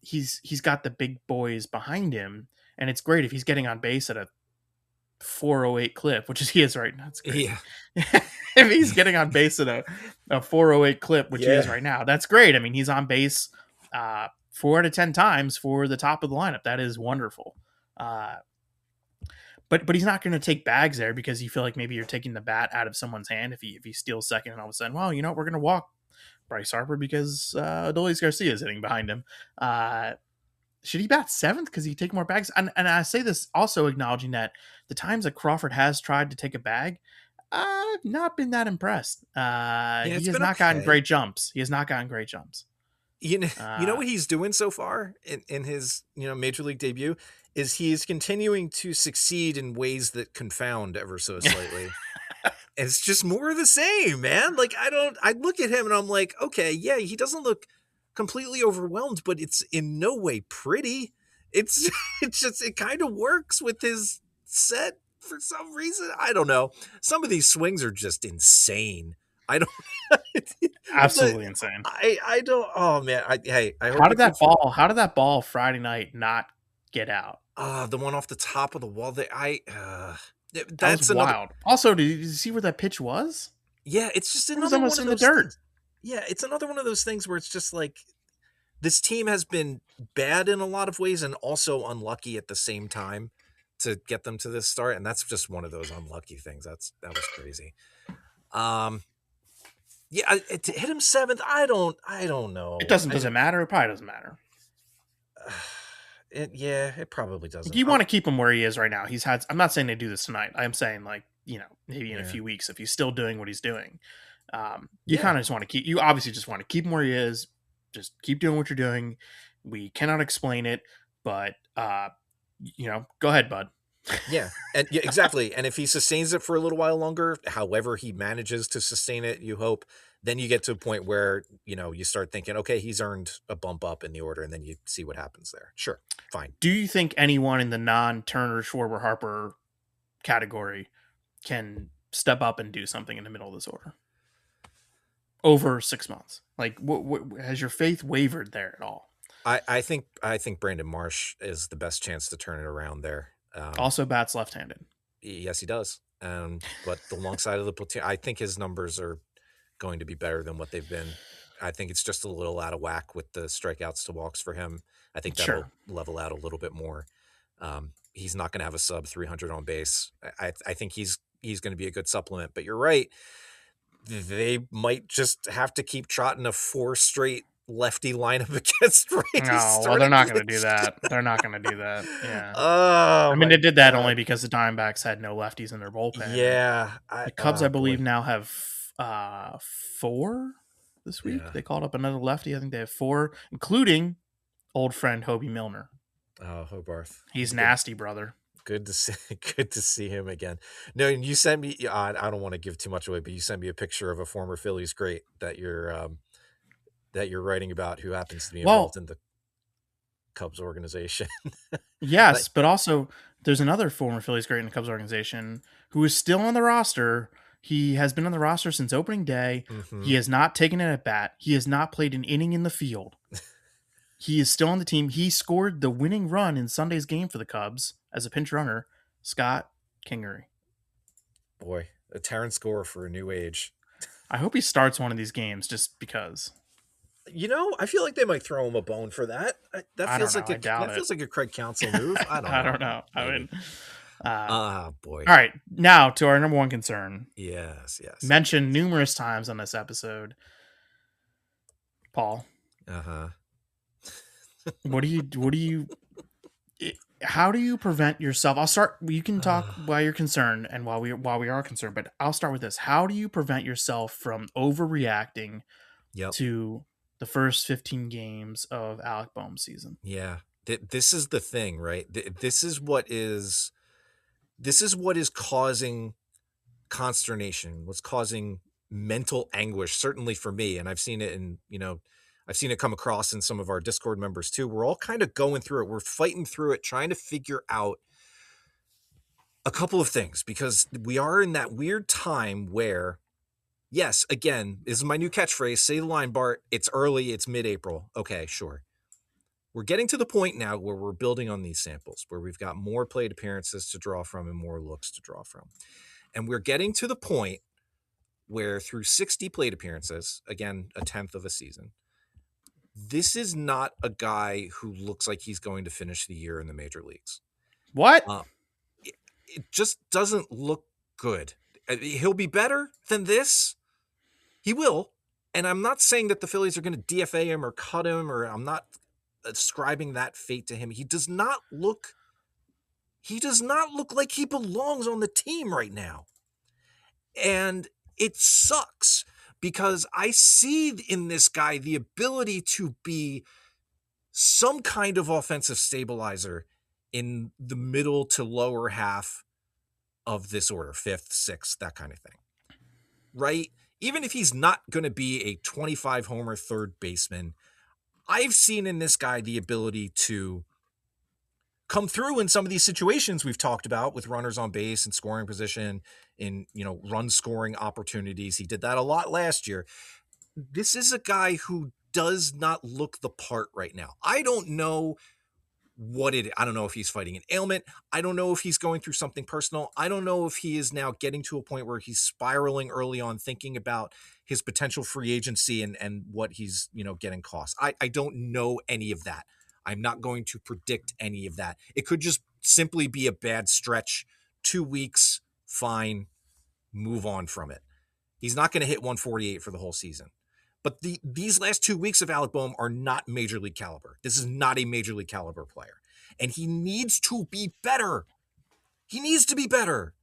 he's got the big boys behind him, and it's great if he's getting on base at a 408 clip, which he is right now. That's great. Yeah. If he's getting on base at a 408 clip, which he is right now, that's great. I mean, he's on base 4 out of 10 times for the top of the lineup. That is wonderful. But he's not going to take bags there because you feel like maybe you're taking the bat out of someone's hand if he steals second and all of a sudden, well, we're going to walk Bryce Harper because Adolis Garcia is hitting behind him. Should he bat 7th because he take more bags? And I say this also acknowledging that the times that Crawford has tried to take a bag, I've not been that impressed. He has not gotten great jumps. You know what he's doing so far in his major league debut is he's continuing to succeed in ways that confound ever so slightly. It's just more of the same, man. Like I look at him and I'm like, okay, yeah, he doesn't look completely overwhelmed, but it's in no way pretty. It's just, it kind of works with his set for some reason. I don't know. Some of these swings are just insane. I don't absolutely insane. I don't. Oh man. I hope how did that ball Friday night not get out? The one off the top of the wall. That's wild. Also, did you see where that pitch was? Yeah, it's just it was almost in the dirt. Things. Yeah, it's another one of those things where it's just like this team has been bad in a lot of ways and also unlucky at the same time to get them to this start, and that's just one of those unlucky things. That was crazy. Yeah, to hit him 7th, I don't know. It doesn't matter. It probably doesn't matter. It probably doesn't. You want to keep him where he is right now. I'm not saying they do this tonight. I'm saying maybe in a few weeks if he's still doing what he's doing. You kind of just want to you obviously just want to keep him where he is. Just keep doing what you're doing. We cannot explain it, but go ahead, bud. Yeah, and yeah, exactly. And if he sustains it for a little while longer, however he manages to sustain it, you hope, then you get to a point where, you start thinking, okay, he's earned a bump up in the order, and then you see what happens there. Sure, fine. Do you think anyone in the non-Turner, Schwarber, Harper category can step up and do something in the middle of this order over 6 months? Like, what has your faith wavered there at all? I think Brandon Marsh is the best chance to turn it around there. Also bats left-handed. Yes, he does. But the long side of the platoon, I think his numbers are going to be better than what they've been. I think it's just a little out of whack with the strikeouts to walks for him. I think that'll level out a little bit more. He's not going to have a sub 300 on base. I think he's going to be a good supplement, but you're right. They might just have to keep trotting a 4 straight lefty lineup against righties. No, well, they're not going to do that. They're not going to do that. Yeah. Oh, I mean, they did that only because the Diamondbacks had no lefties in their bullpen. Yeah. The Cubs, I believe, now have 4 this week. Yeah. They called up another lefty. I think they have 4, including old friend Hobie Milner. Oh, Hobarth. He's nasty, brother. Good to see him again. No, you sent me. I don't want to give too much away, but you sent me a picture of a former Phillies great that you're writing about, who happens to be involved in the Cubs organization. Yes, but also there's another former Phillies great in the Cubs organization who is still on the roster. He has been on the roster since opening day. Mm-hmm. He has not taken it at bat. He has not played an inning in the field. He is still on the team. He scored the winning run in Sunday's game for the Cubs as a pinch runner, Scott Kingery. Boy, a Terran score for a new age. I hope he starts one of these games just because. I feel like they might throw him a bone for that. That feels like a Craig Counsell move. I don't know. I mean, boy. All right, now to our number one concern. Yes. Mentioned numerous times on this episode. Paul. How do you prevent yourself? I'll start. You can talk while you're concerned and while we are concerned, but I'll start with this. How do you prevent yourself from overreacting to the first 15 games of Alec Boehm's season? Yeah. This is the thing, right? This is what is causing consternation, what's causing mental anguish, certainly for me. And I've seen it I've seen it come across in some of our Discord members too. We're all kind of going through it. We're fighting through it, trying to figure out a couple of things, because we are in that weird time where, yes, again, this is my new catchphrase. Say the line, Bart. It's early. It's mid-April. Okay, sure. We're getting to the point now where we're building on these samples, where we've got more plate appearances to draw from and more looks to draw from. And we're getting to the point where through 60 plate appearances, again, a 10th of a season, this is not a guy who looks like he's going to finish the year in the major leagues. What? It just doesn't look good. He'll be better than this. He will. And I'm not saying that the Phillies are going to DFA him or cut him, or I'm not ascribing that fate to him. He does not look like he belongs on the team right now. And it sucks, because I see in this guy the ability to be some kind of offensive stabilizer in the middle to lower half of this order, 5th, 6th, that kind of thing. Right? Even if he's not going to be a 25 homer third baseman, I've seen in this guy the ability to come through in some of these situations we've talked about with runners on base and scoring position, in, run scoring opportunities. He did that a lot last year. This is a guy who does not look the part right now. I don't know I don't know if he's fighting an ailment. I don't know if he's going through something personal. I don't know if he is now getting to a point where he's spiraling early on, thinking about his potential free agency and what he's, getting cost. I don't know any of that. I'm not going to predict any of that. It could just simply be a bad stretch. 2 weeks, fine, move on from it. He's not going to hit 148 for the whole season. But these last 2 weeks of Alec Boehm are not major league caliber. This is not a major league caliber player. And he needs to be better. He needs to be better.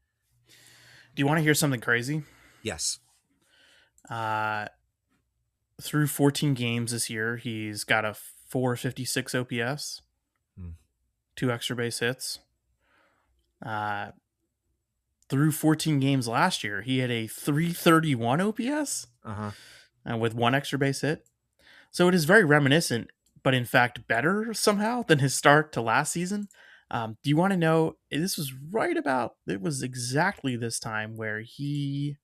Do you want to hear something crazy? Yes. Through 14 games this year, he's got a 456 OPS, 2 extra base hits. through 14 games last year, he had a 331 OPS with one extra base hit. So it is very reminiscent, but in fact better somehow than his start to last season. Do you want to know? This was it was exactly this time where he,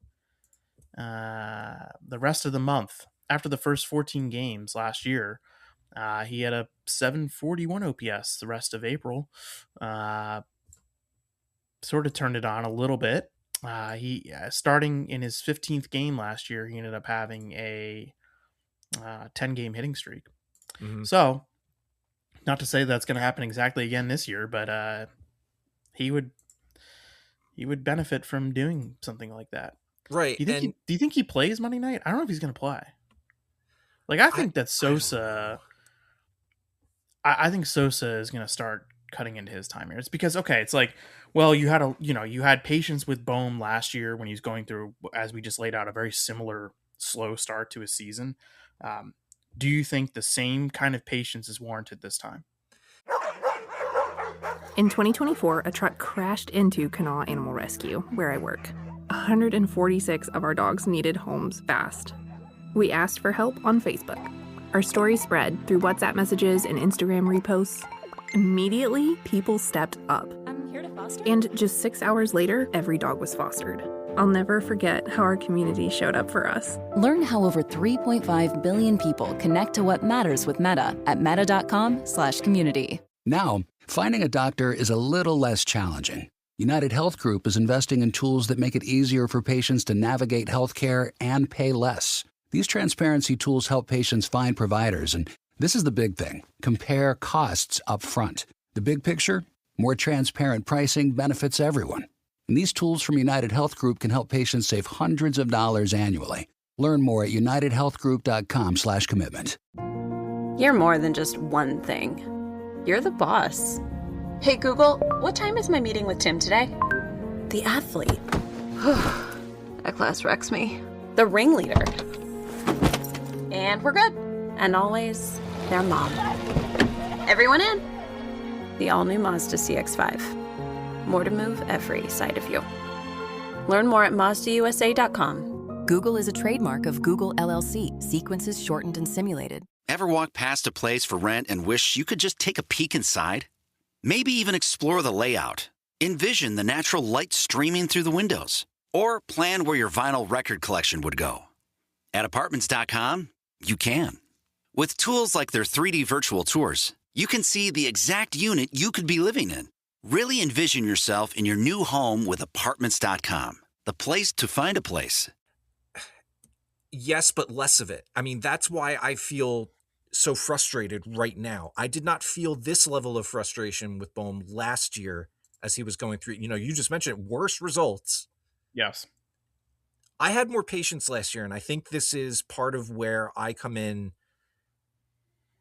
the rest of the month, after the first 14 games last year, he had a 741 OPS the rest of April. Sort of turned it on a little bit. He starting in his 15th game last year, he ended up having a 10-game hitting streak. Mm-hmm. So, not to say that's going to happen exactly again this year, but he would benefit from doing something like that. Right. Do you think he plays Monday night? I don't know if he's going to play. Like, I think that Sosa. I think Sosa is going to start cutting into his time here. It's because, okay, it's like, well, you had patience with Bohm last year when he was going through, as we just laid out, a very similar slow start to his season. Do you think the same kind of patience is warranted this time? In 2024, a truck crashed into Kanawha Animal Rescue, where I work. 146 of our dogs needed homes fast. We asked for help on Facebook. Our story spread through WhatsApp messages and Instagram reposts. Immediately, people stepped up. I'm here to foster. And just 6 hours later, every dog was fostered. I'll never forget how our community showed up for us. Learn how over 3.5 billion people connect to what matters with Meta at meta.com/community. Now, finding a doctor is a little less challenging. United Health Group is investing in tools that make it easier for patients to navigate healthcare and pay less. These transparency tools help patients find providers, and this is the big thing: compare costs up front. The big picture? More transparent pricing benefits everyone. And these tools from United Health Group can help patients save hundreds of dollars annually. Learn more at unitedhealthgroup.com/commitment. You're more than just one thing. You're the boss. Hey, Google, what time is my meeting with Tim today? The athlete. That class wrecks me. The ringleader. And we're good. And always, their mom. Everyone in. The all-new Mazda CX-5. More to move every side of you. Learn more at MazdaUSA.com. Google is a trademark of Google LLC. Sequences shortened and simulated. Ever walk past a place for rent and wish you could just take a peek inside? Maybe even explore the layout. Envision the natural light streaming through the windows. Or plan where your vinyl record collection would go. At Apartments.com, you can. With tools like their 3D virtual tours, you can see the exact unit you could be living in. Really envision yourself in your new home with Apartments.com, the place to find a place. Yes, but less of it. I mean, that's why I feel so frustrated right now. I did not feel this level of frustration with Bohm last year as he was going through. You just mentioned worse results. Yes. I had more patience last year, and I think this is part of where I come in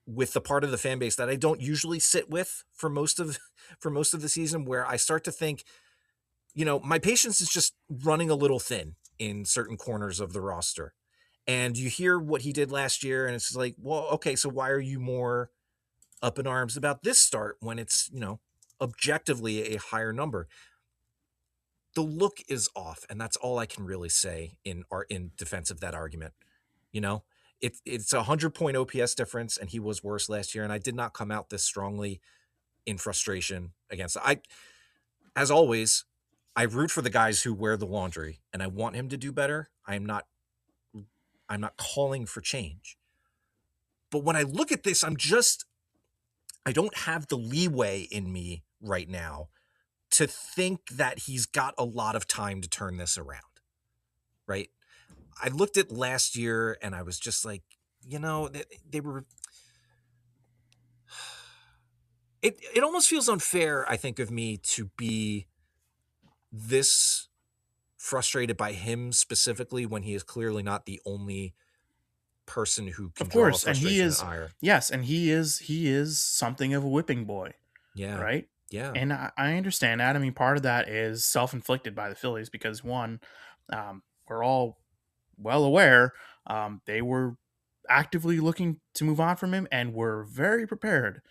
with the part of the fan base that I don't usually sit with for most of the season, where I start to think, my patience is just running a little thin in certain corners of the roster. And you hear what he did last year, and it's like, well, okay, so why are you more up in arms about this start when it's, objectively a higher number? The look is off, and that's all I can really say in defense of that argument. It's 100-point OPS difference, and he was worse last year, and I did not come out this strongly in frustration against it. As always, I root for the guys who wear the laundry, and I want him to do better. I'm not calling for change. But when I look at this, I don't have the leeway in me right now to think that he's got a lot of time to turn this around, right? I looked at last year and I was just like, they were... It almost feels unfair, I think, of me to be this frustrated by him specifically when he is clearly not the only person who can, of course, and he is, yes, and he is something of a whipping boy. Yeah. Right? Yeah. And I understand that. I mean, part of that is self-inflicted by the Phillies because, one, we're all well aware they were actively looking to move on from him and were very prepared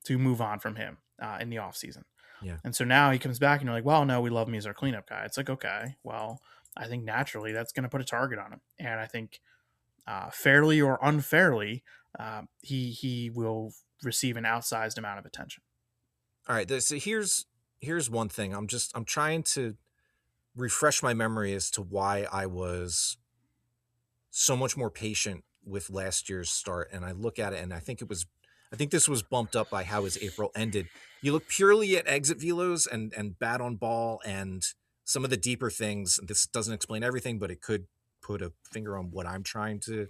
to move on from him in the offseason. Yeah. And so now he comes back and you're like, well, no, we love him as our cleanup guy. It's like, okay, well, I think naturally that's going to put a target on him. And I think fairly or unfairly, he will receive an outsized amount of attention. All right. So here's one thing. I'm trying to refresh my memory as to why I was so much more patient with last year's start. And I look at it and I think this was bumped up by how his April ended. You look purely at exit velos and bat on ball and some of the deeper things. This doesn't explain everything, but it could put a finger on what I'm trying to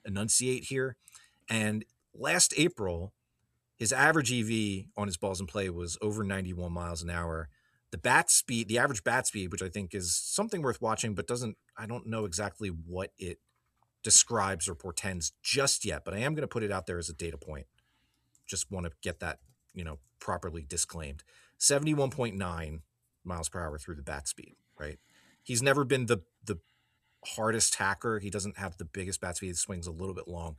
enunciate here. And last April, his average EV on his balls in play was over 91 miles an hour. The average bat speed, which I think is something worth watching, but I don't know exactly what it describes or portends just yet, but I am going to put it out there as a data point. Just want to get that, properly disclaimed. 71.9 miles per hour through the bat speed, right? He's never been the hardest hacker. He doesn't have the biggest bat speed. He swings a little bit long,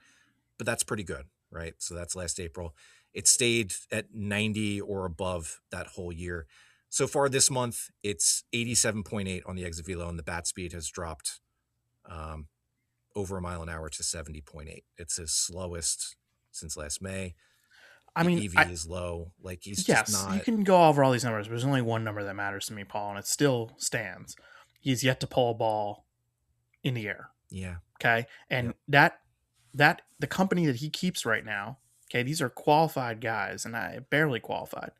but that's pretty good, right? So that's last April. It stayed at 90 or above that whole year. So far this month, it's 87.8 on the exit velo, and the bat speed has dropped over a mile an hour to 70.8. It's his slowest since last May. I mean, EV is low. Like he's yes, just not. You can go over all these numbers, but there's only one number that matters to me, Paul, and it still stands. He's yet to pull a ball in the air. Yeah. Okay. And that the company that he keeps right now, okay, these are qualified guys, and I barely qualified.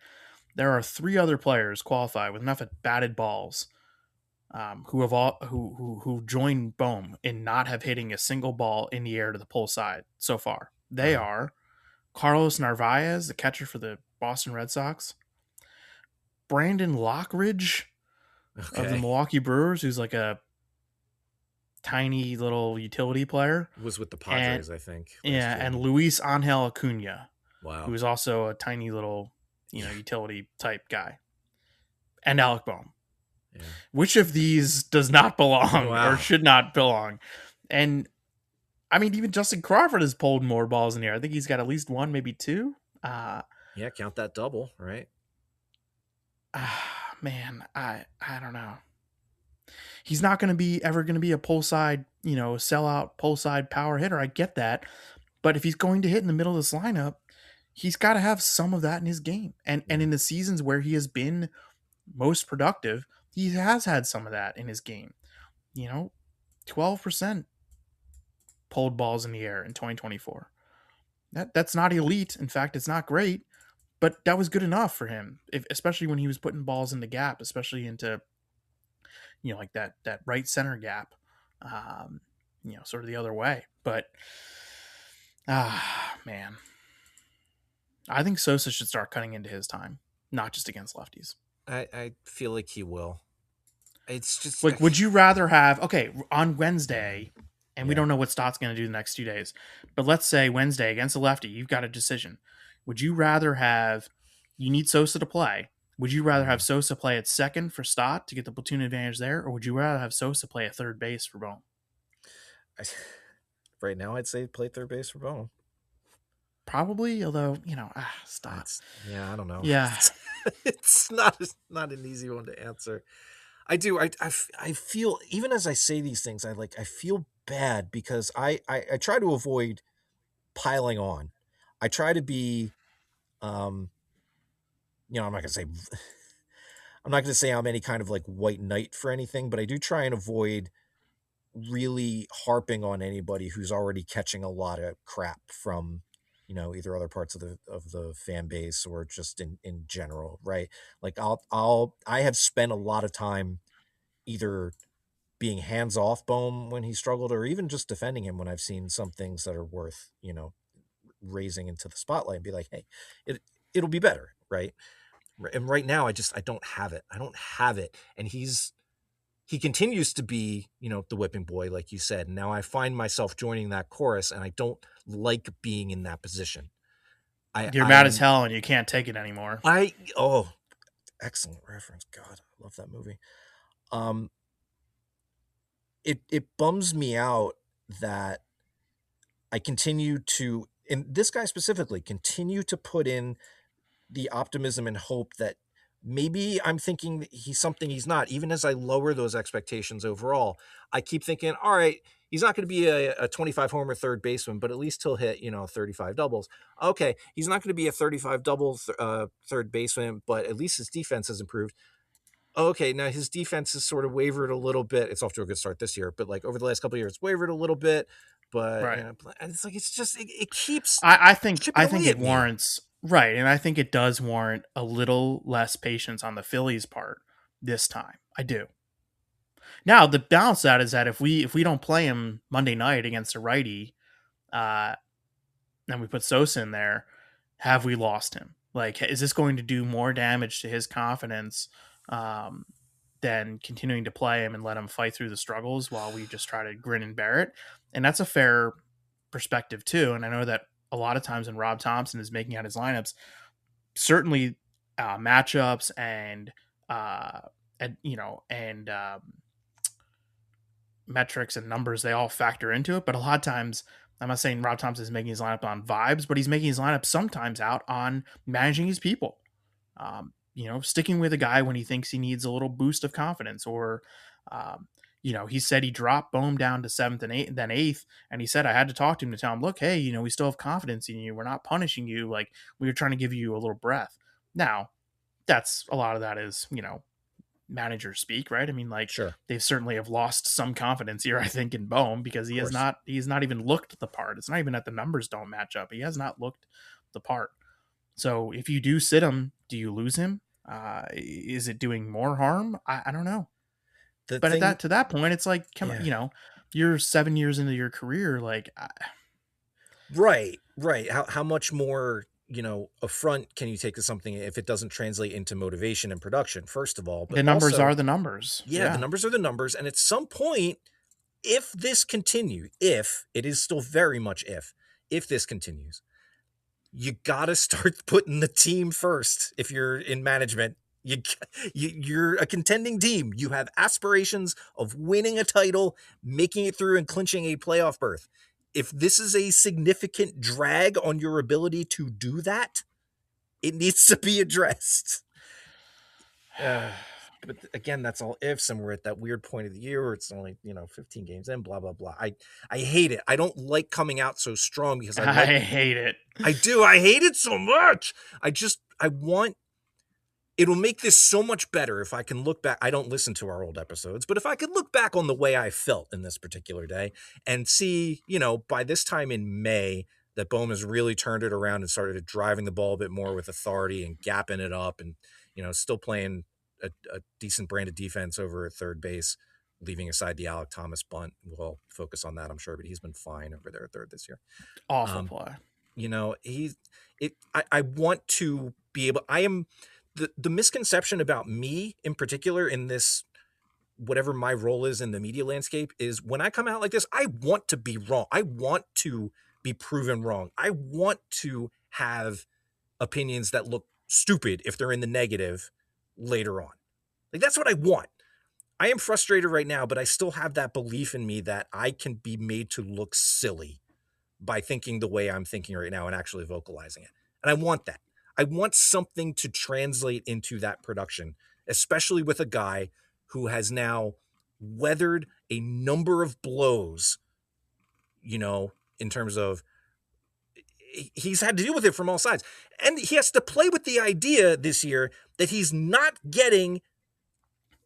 There are 3 other players qualified with enough at batted balls who joined Bohm in not have hitting a single ball in the air to the pull side so far. They are Carlos Narvaez, the catcher for the Boston Red Sox, Brandon Lockridge of the Milwaukee Brewers, who's like a tiny little utility player. Was with the Padres, I think. Yeah, and Luis Angel Acuna. Wow. Who is also a tiny little, utility type guy. And Alec Bohm. Yeah. Which of these does not belong or should not belong? And I mean, even Justin Crawford has pulled more balls in the air. I think he's got at least 1, maybe 2. Yeah, count that double, right? Man, I don't know. He's not going to be ever going to be a pull side, sellout pull side power hitter. I get that. But if he's going to hit in the middle of this lineup, he's got to have some of that in his game. And in the seasons where he has been most productive, he has had some of that in his game. 12% pulled balls in the air in 2024. That's not elite. In fact, it's not great, but that was good enough for him, especially when he was putting balls in the gap, especially into, like that right center gap, sort of the other way. But, man, I think Sosa should start cutting into his time, not just against lefties. I feel like he will. It's just like, would you rather have, on Wednesday, and we don't know what Stott's going to do the next 2 days, but let's say Wednesday against a lefty, you've got a decision. Would you rather you need Sosa to play. Would you rather have Sosa play at second for Stott to get the platoon advantage there, or would you rather have Sosa play at third base for Bohm? Right now, I'd say play third base for Bohm. Probably, although, Stott. Yeah, I don't know. Yeah. It's not an easy one to answer. I do. I feel, even as I say these things, I feel bad because I try to avoid piling on. I try to be, I'm not going to say I'm any kind of like white knight for anything, but I do try and avoid really harping on anybody who's already catching a lot of crap from, either other parts of the fan base or just in general, right? Like I have spent a lot of time either being hands off Bohm when he struggled, or even just defending him when I've seen some things that are worth, raising into the spotlight and be like, hey, it'll be better, right? And right now I don't have it. And he continues to be, the whipping boy, like you said. Now I find myself joining that chorus, and I don't like being in that position. You're mad as hell, and you can't take it anymore. Excellent reference. God, I love that movie. It bums me out that I continue to, and this guy specifically, continue to put in the optimism and hope that maybe I'm thinking he's something he's not. Even as I lower those expectations overall, I keep thinking, all right, he's not going to be a 25 homer third baseman, but at least he'll hit, 35 doubles. Okay, he's not going to be a 35 double third baseman, but at least his defense has improved. Okay, now his defense has sort of wavered a little bit. It's off to a good start this year, but like over the last couple of years, wavered a little bit. But Right. And it's like it keeps. I think chipping away it at me. warrants right, and I think it does warrant a little less patience on the Phillies' part this time. I do. Now the balance of that is that if we don't play him Monday night against a righty, and we put Sosa in there, have we lost him? Like, is this going to do more damage to his confidence than continuing to play him and let him fight through the struggles while we just try to grin and bear it? And that's a fair perspective too. And I know that a lot of times when Rob Thompson is making out his lineups, certainly matchups and metrics and numbers, they all factor into it. But a lot of times, I'm not saying Rob Thompson is making his lineup on vibes, but he's making his lineup sometimes out on managing his people. Sticking with a guy when he thinks he needs a little boost of confidence, or he said he dropped Bohm down to 7th and then 8th, and he said I had to talk to him to tell him, look, hey, we still have confidence in you. We're not punishing you. Like, we were trying to give you a little breath. Now, that's a lot of that is manager speak, right? I mean, like, Sure. They certainly have lost some confidence here, I think, in Bohm, because he's not even looked the part. It's not even that the numbers don't match up. He has not looked the part. So if you do sit him, do you lose him? Is it doing more harm? I don't know. To that point, it's like, you're 7 years into your career. Like, right. How much more, affront can you take to something if it doesn't translate into motivation and production, first of all? But the numbers are the numbers. Yeah, the numbers are the numbers. And at some point, if this continues, if it is still very much if this continues, you got to start putting the team first. If you're in management, you're a contending team. You have aspirations of winning a title, making it through and clinching a playoff berth. If this is a significant drag on your ability to do that, it needs to be addressed. But again, that's all ifs, and we're at that weird point of the year where it's only 15 games in, blah blah blah. I hate it. I don't like coming out so strong because I hate it. I do. I hate it so much. I want. It'll make this so much better if I can look back. I don't listen to our old episodes, but if I could look back on the way I felt in this particular day and see, by this time in May, that Bohm has really turned it around and started driving the ball a bit more with authority and gapping it up, and still playing a decent brand of defense over at third base, leaving aside the Alec Thomas bunt. We'll focus on that, I'm sure, but he's been fine over there at third this year. Awful play. I want to be able. I am. The misconception about me in particular in this, whatever my role is in the media landscape, is when I come out like this, I want to be wrong. I want to be proven wrong. I want to have opinions that look stupid if they're in the negative later on. Like, that's what I want. I am frustrated right now, but I still have that belief in me that I can be made to look silly by thinking the way I'm thinking right now and actually vocalizing it. And I want that. I want something to translate into that production, especially with a guy who has now weathered a number of blows, in terms of he's had to deal with it from all sides. And he has to play with the idea this year that he's not getting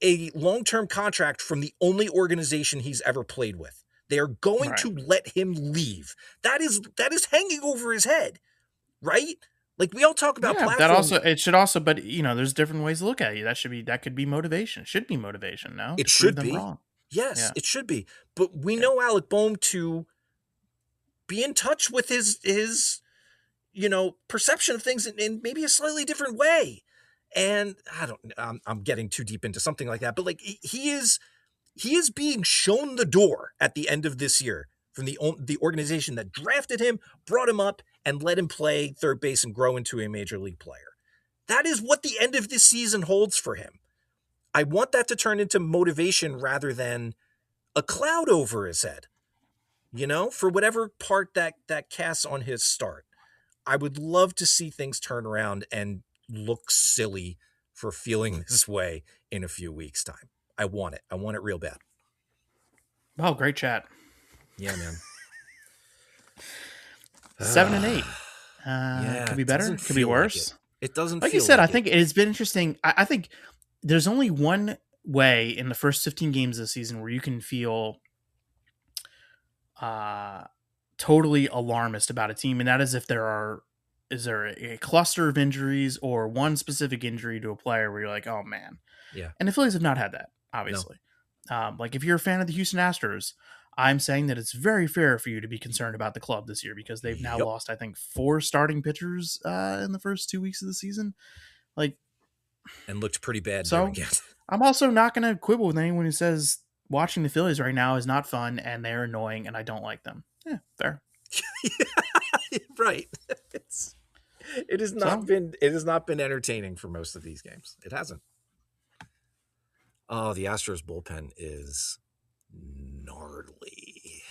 a long-term contract from the only organization he's ever played with. They are going to let him leave. That is hanging over his head, right? Like, we all talk about platforms. But there's different ways to look at it. That could be motivation. Should be motivation. No, it should be. Wrong. Yes, It should be. But we know Alec Bohm to be in touch with his perception of things in maybe a slightly different way. And I'm getting too deep into something like that, but like, he is being shown the door at the end of this year from the organization that drafted him, brought him up, and let him play third base and grow into a major league player. That is what the end of this season holds for him. I want that to turn into motivation rather than a cloud over his head, for whatever part that casts on his start. I would love to see things turn around and look silly for feeling this way in a few weeks' time. I want it. I want it real bad. Oh, great chat. Yeah, man. 7 and 8. Could be better. Could be worse. It doesn't like feel you said, like I think it's been interesting. I think there's only one way in the first 15 games of the season where you can feel totally alarmist about a team, and that is if is there a cluster of injuries or one specific injury to a player where you're like, oh man. Yeah. And the Phillies have not had that, obviously. No. Like if you're a fan of the Houston Astros, I'm saying that it's very fair for you to be concerned about the club this year because they've now lost, I think, 4 starting pitchers in the first 2 weeks of the season. And looked pretty bad doing it. I'm also not going to quibble with anyone who says watching the Phillies right now is not fun and they're annoying and I don't like them. Yeah, fair. Right. It has not been entertaining for most of these games. It hasn't. Oh, the Astros bullpen is gnarly.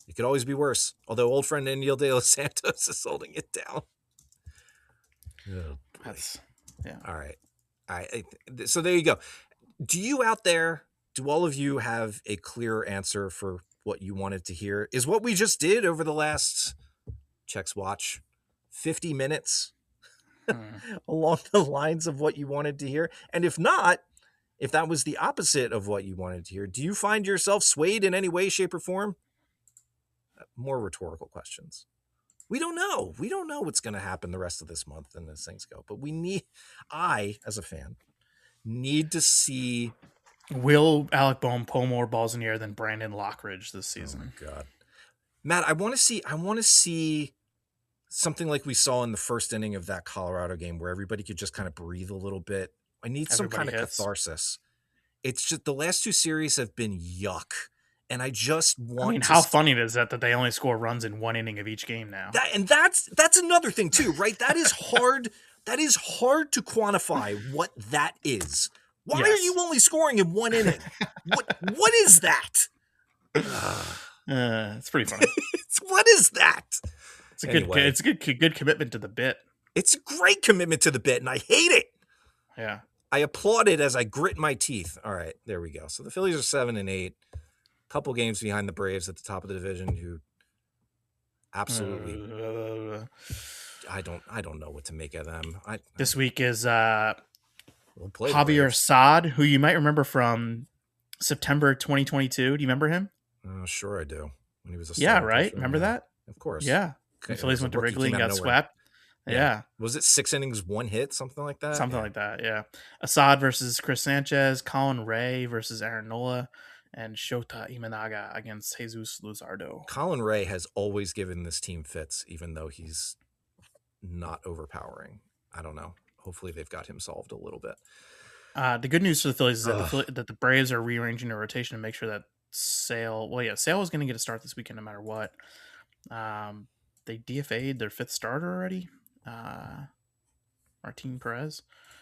It could always be worse. Although old friend Neil De Los Santos is holding it down. Oh, yeah. All right. So there you go. Do all of you have a clear answer for what you wanted to hear? Is what we just did over the last checks watch 50 minutes along the lines of what you wanted to hear? And if not, if that was the opposite of what you wanted to hear, do you find yourself swayed in any way, shape, or form? More rhetorical questions. We don't know. We don't know what's going to happen the rest of this month and as things go. But I, as a fan, need to see. Will Alec Boehm pull more balls in the air than Brandon Lockridge this season? Oh my God. Matt, I want to see something like we saw in the first inning of that Colorado game where everybody could just kind of breathe a little bit. I need some kind of catharsis. It's just the last 2 series have been yuck. And I just want. I mean, how funny is that they only score runs in 1 inning of each game now? That's another thing too, right? That is hard. That is hard to quantify what that is. Why are you only scoring in 1 inning? What is that? It's pretty funny. What is that? It's a good commitment to the bit. It's a great commitment to the bit, and I hate it. Yeah. I applaud it as I grit my teeth. All right, there we go. So the Phillies are 7 and 8. Couple games behind the Braves at the top of the division, who absolutely I don't know what to make of them. This week is Javier Assad, who you might remember from September 2022. Do you remember him? Sure I do. When he was a right. Remember that? Of course. Yeah. The Phillies went to Wrigley and got swept. Yeah. Was it 6 innings, 1 hit, something like that? Something like that. Yeah. Assad versus Chris Sanchez, Colin Ray versus Aaron Nola, and Shota Imanaga against Jesus Luzardo. Colin Ray has always given this team fits, even though he's not overpowering. I don't know. Hopefully they've got him solved a little bit. The good news for the Phillies is that the Braves are rearranging their rotation to make sure that Sale is going to get a start this weekend no matter what. They DFA'd their 5th starter already, Martin Perez.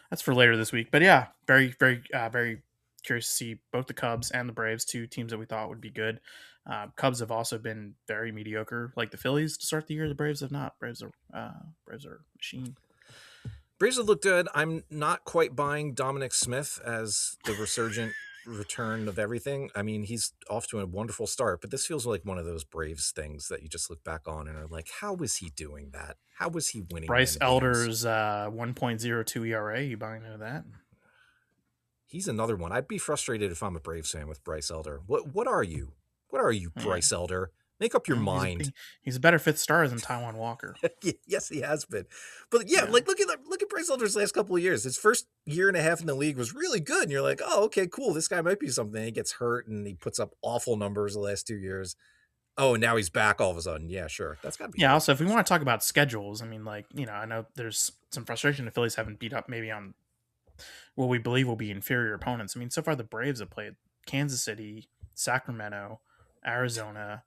That's for later this week. But yeah, very, very, very curious to see both the Cubs and the Braves, 2 teams that we thought would be good. Cubs have also been very mediocre, like the Phillies to start the year. The Braves have not. Braves are machine. Braves have looked good. I'm not quite buying Dominic Smith as the resurgent return of everything. I mean, he's off to a wonderful start, but this feels like one of those Braves things that you just look back on and are like, how was he doing that? How was he winning? Bryce Elder's 1.02 ERA. You buying into that? He's another one. I'd be frustrated if I'm a Braves fan with Bryce Elder. What are you? What are you, Bryce Elder? Make up your mind. He's a better 5th starter than Taijuan Walker. Yes, he has been. But yeah, like look at Bryce Elder's last couple of years. His first year and a half in the league was really good. And you're like, oh, okay, cool. This guy might be something. He gets hurt and he puts up awful numbers the last 2 years. Oh, and now he's back all of a sudden. Yeah, sure. That's got to be. Yeah. Also, if we want to talk about schedules, I mean, I know there's some frustration the Phillies haven't beat up maybe on what we believe will be inferior opponents. I mean, so far the Braves have played Kansas City, Sacramento, Arizona,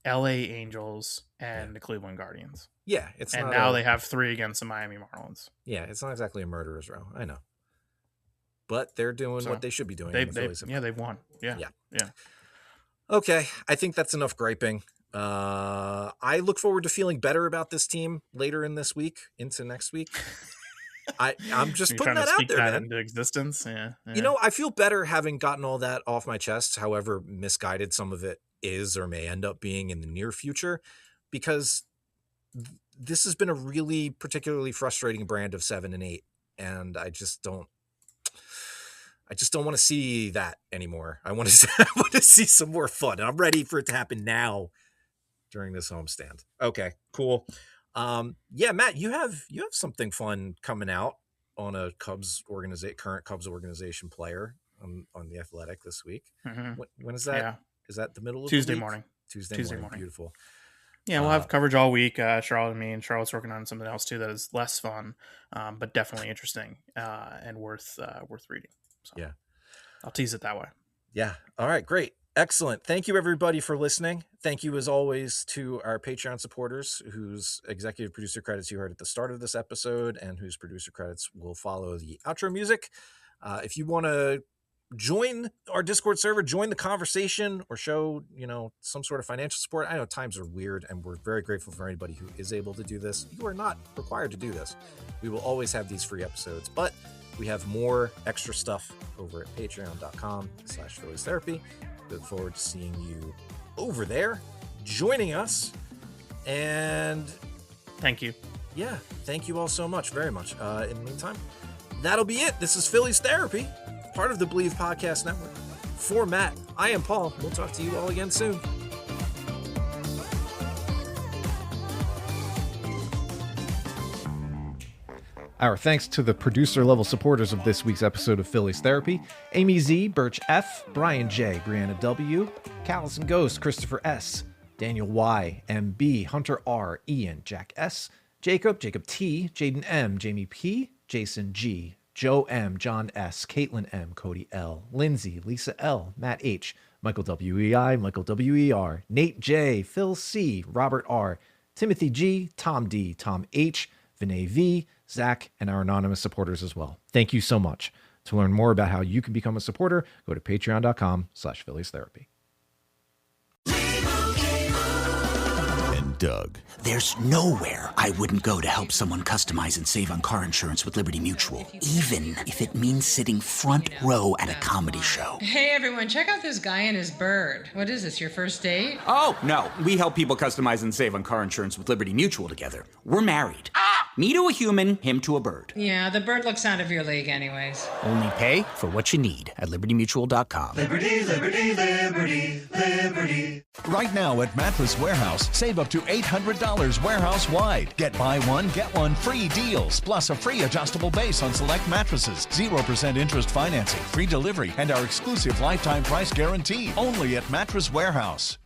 LA Angels, and the Cleveland Guardians. Yeah, now they have 3 against the Miami Marlins. Yeah, it's not exactly a murderer's row. I know, but they're doing what they should be doing. They've won. Yeah. Okay, I think that's enough griping. I look forward to feeling better about this team later in this week into next week. I'm just putting trying that to out speak there, that man. into existence. Yeah. You know, I feel better having gotten all that off my chest, however misguided some of it is or may end up being in the near future, because this has been a really particularly frustrating brand of 7 and 8. And I just don't want to see that anymore. I want to see some more fun. And I'm ready for it to happen now during this homestand. Okay, cool. Yeah, Matt, you have something fun coming out on a current Cubs organization player on The Athletic this week. Mm-hmm. When is that? Yeah. Is that the middle of Tuesday the week? morning. Tuesday morning. Beautiful. Yeah, we'll have coverage all week. Charlotte and me, and Charlotte's working on something else too that is less fun, but definitely interesting and worth reading. So yeah, I'll tease it that way. Yeah. All right. Great. Excellent. Thank you, everybody, for listening. Thank you, as always, to our Patreon supporters, whose executive producer credits you heard at the start of this episode and whose producer credits will follow the outro music. If you want to join our Discord server, join the conversation, or show, some sort of financial support. I know times are weird, and we're very grateful for anybody who is able to do this. You are not required to do this. We will always have these free episodes, but we have more extra stuff over at patreon.com/Phillies Therapy. Look forward to seeing you over there, joining us. And thank you. Yeah, thank you all so much, very much. In the meantime, that'll be it. This is Phillies Therapy, part of the Believe Podcast Network. For Matt, I am Paul. We'll talk to you all again soon. Our thanks to the producer-level supporters of this week's episode of Phillies Therapy: Amy Z, Birche F, Brian J, Briana W, CallisonGhost, Christopher S, Daniel Y, MB, Hunter R, Ian, Jack S, Jacob T, Jaedon M, Jami P, Jason G, Joe M, John S, Kaitlin M, Kodi L, Lindsay, Lisa L, Matt H, Michael W.E.I., Michael W.E.R., Nate J, Phil C, Robert R, Timothy G, Tom D, Tom H, Vinay V, Zack, and our anonymous supporters as well. Thank you so much. To learn more about how you can become a supporter, go to patreon.com/Phillies Therapy. Doug. There's nowhere I wouldn't go to help someone customize and save on car insurance with Liberty Mutual, even if it means sitting front row at a comedy show. Hey everyone, check out this guy and his bird. What is this, your first date? Oh, no. We help people customize and save on car insurance with Liberty Mutual together. We're married. Me to a human, him to a bird. Yeah, the bird looks out of your league anyways. Only pay for what you need at LibertyMutual.com. Liberty, liberty, liberty, liberty. Right now at Mattress Warehouse, save up to $800 warehouse-wide. Get buy one, get one free deals, plus a free adjustable base on select mattresses, 0% interest financing, free delivery, and our exclusive lifetime price guarantee. Only at Mattress Warehouse.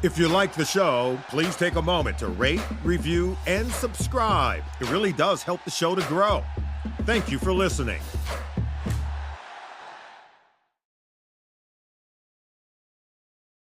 If you like the show, please take a moment to rate, review, and subscribe. It really does help the show to grow. Thank you for listening.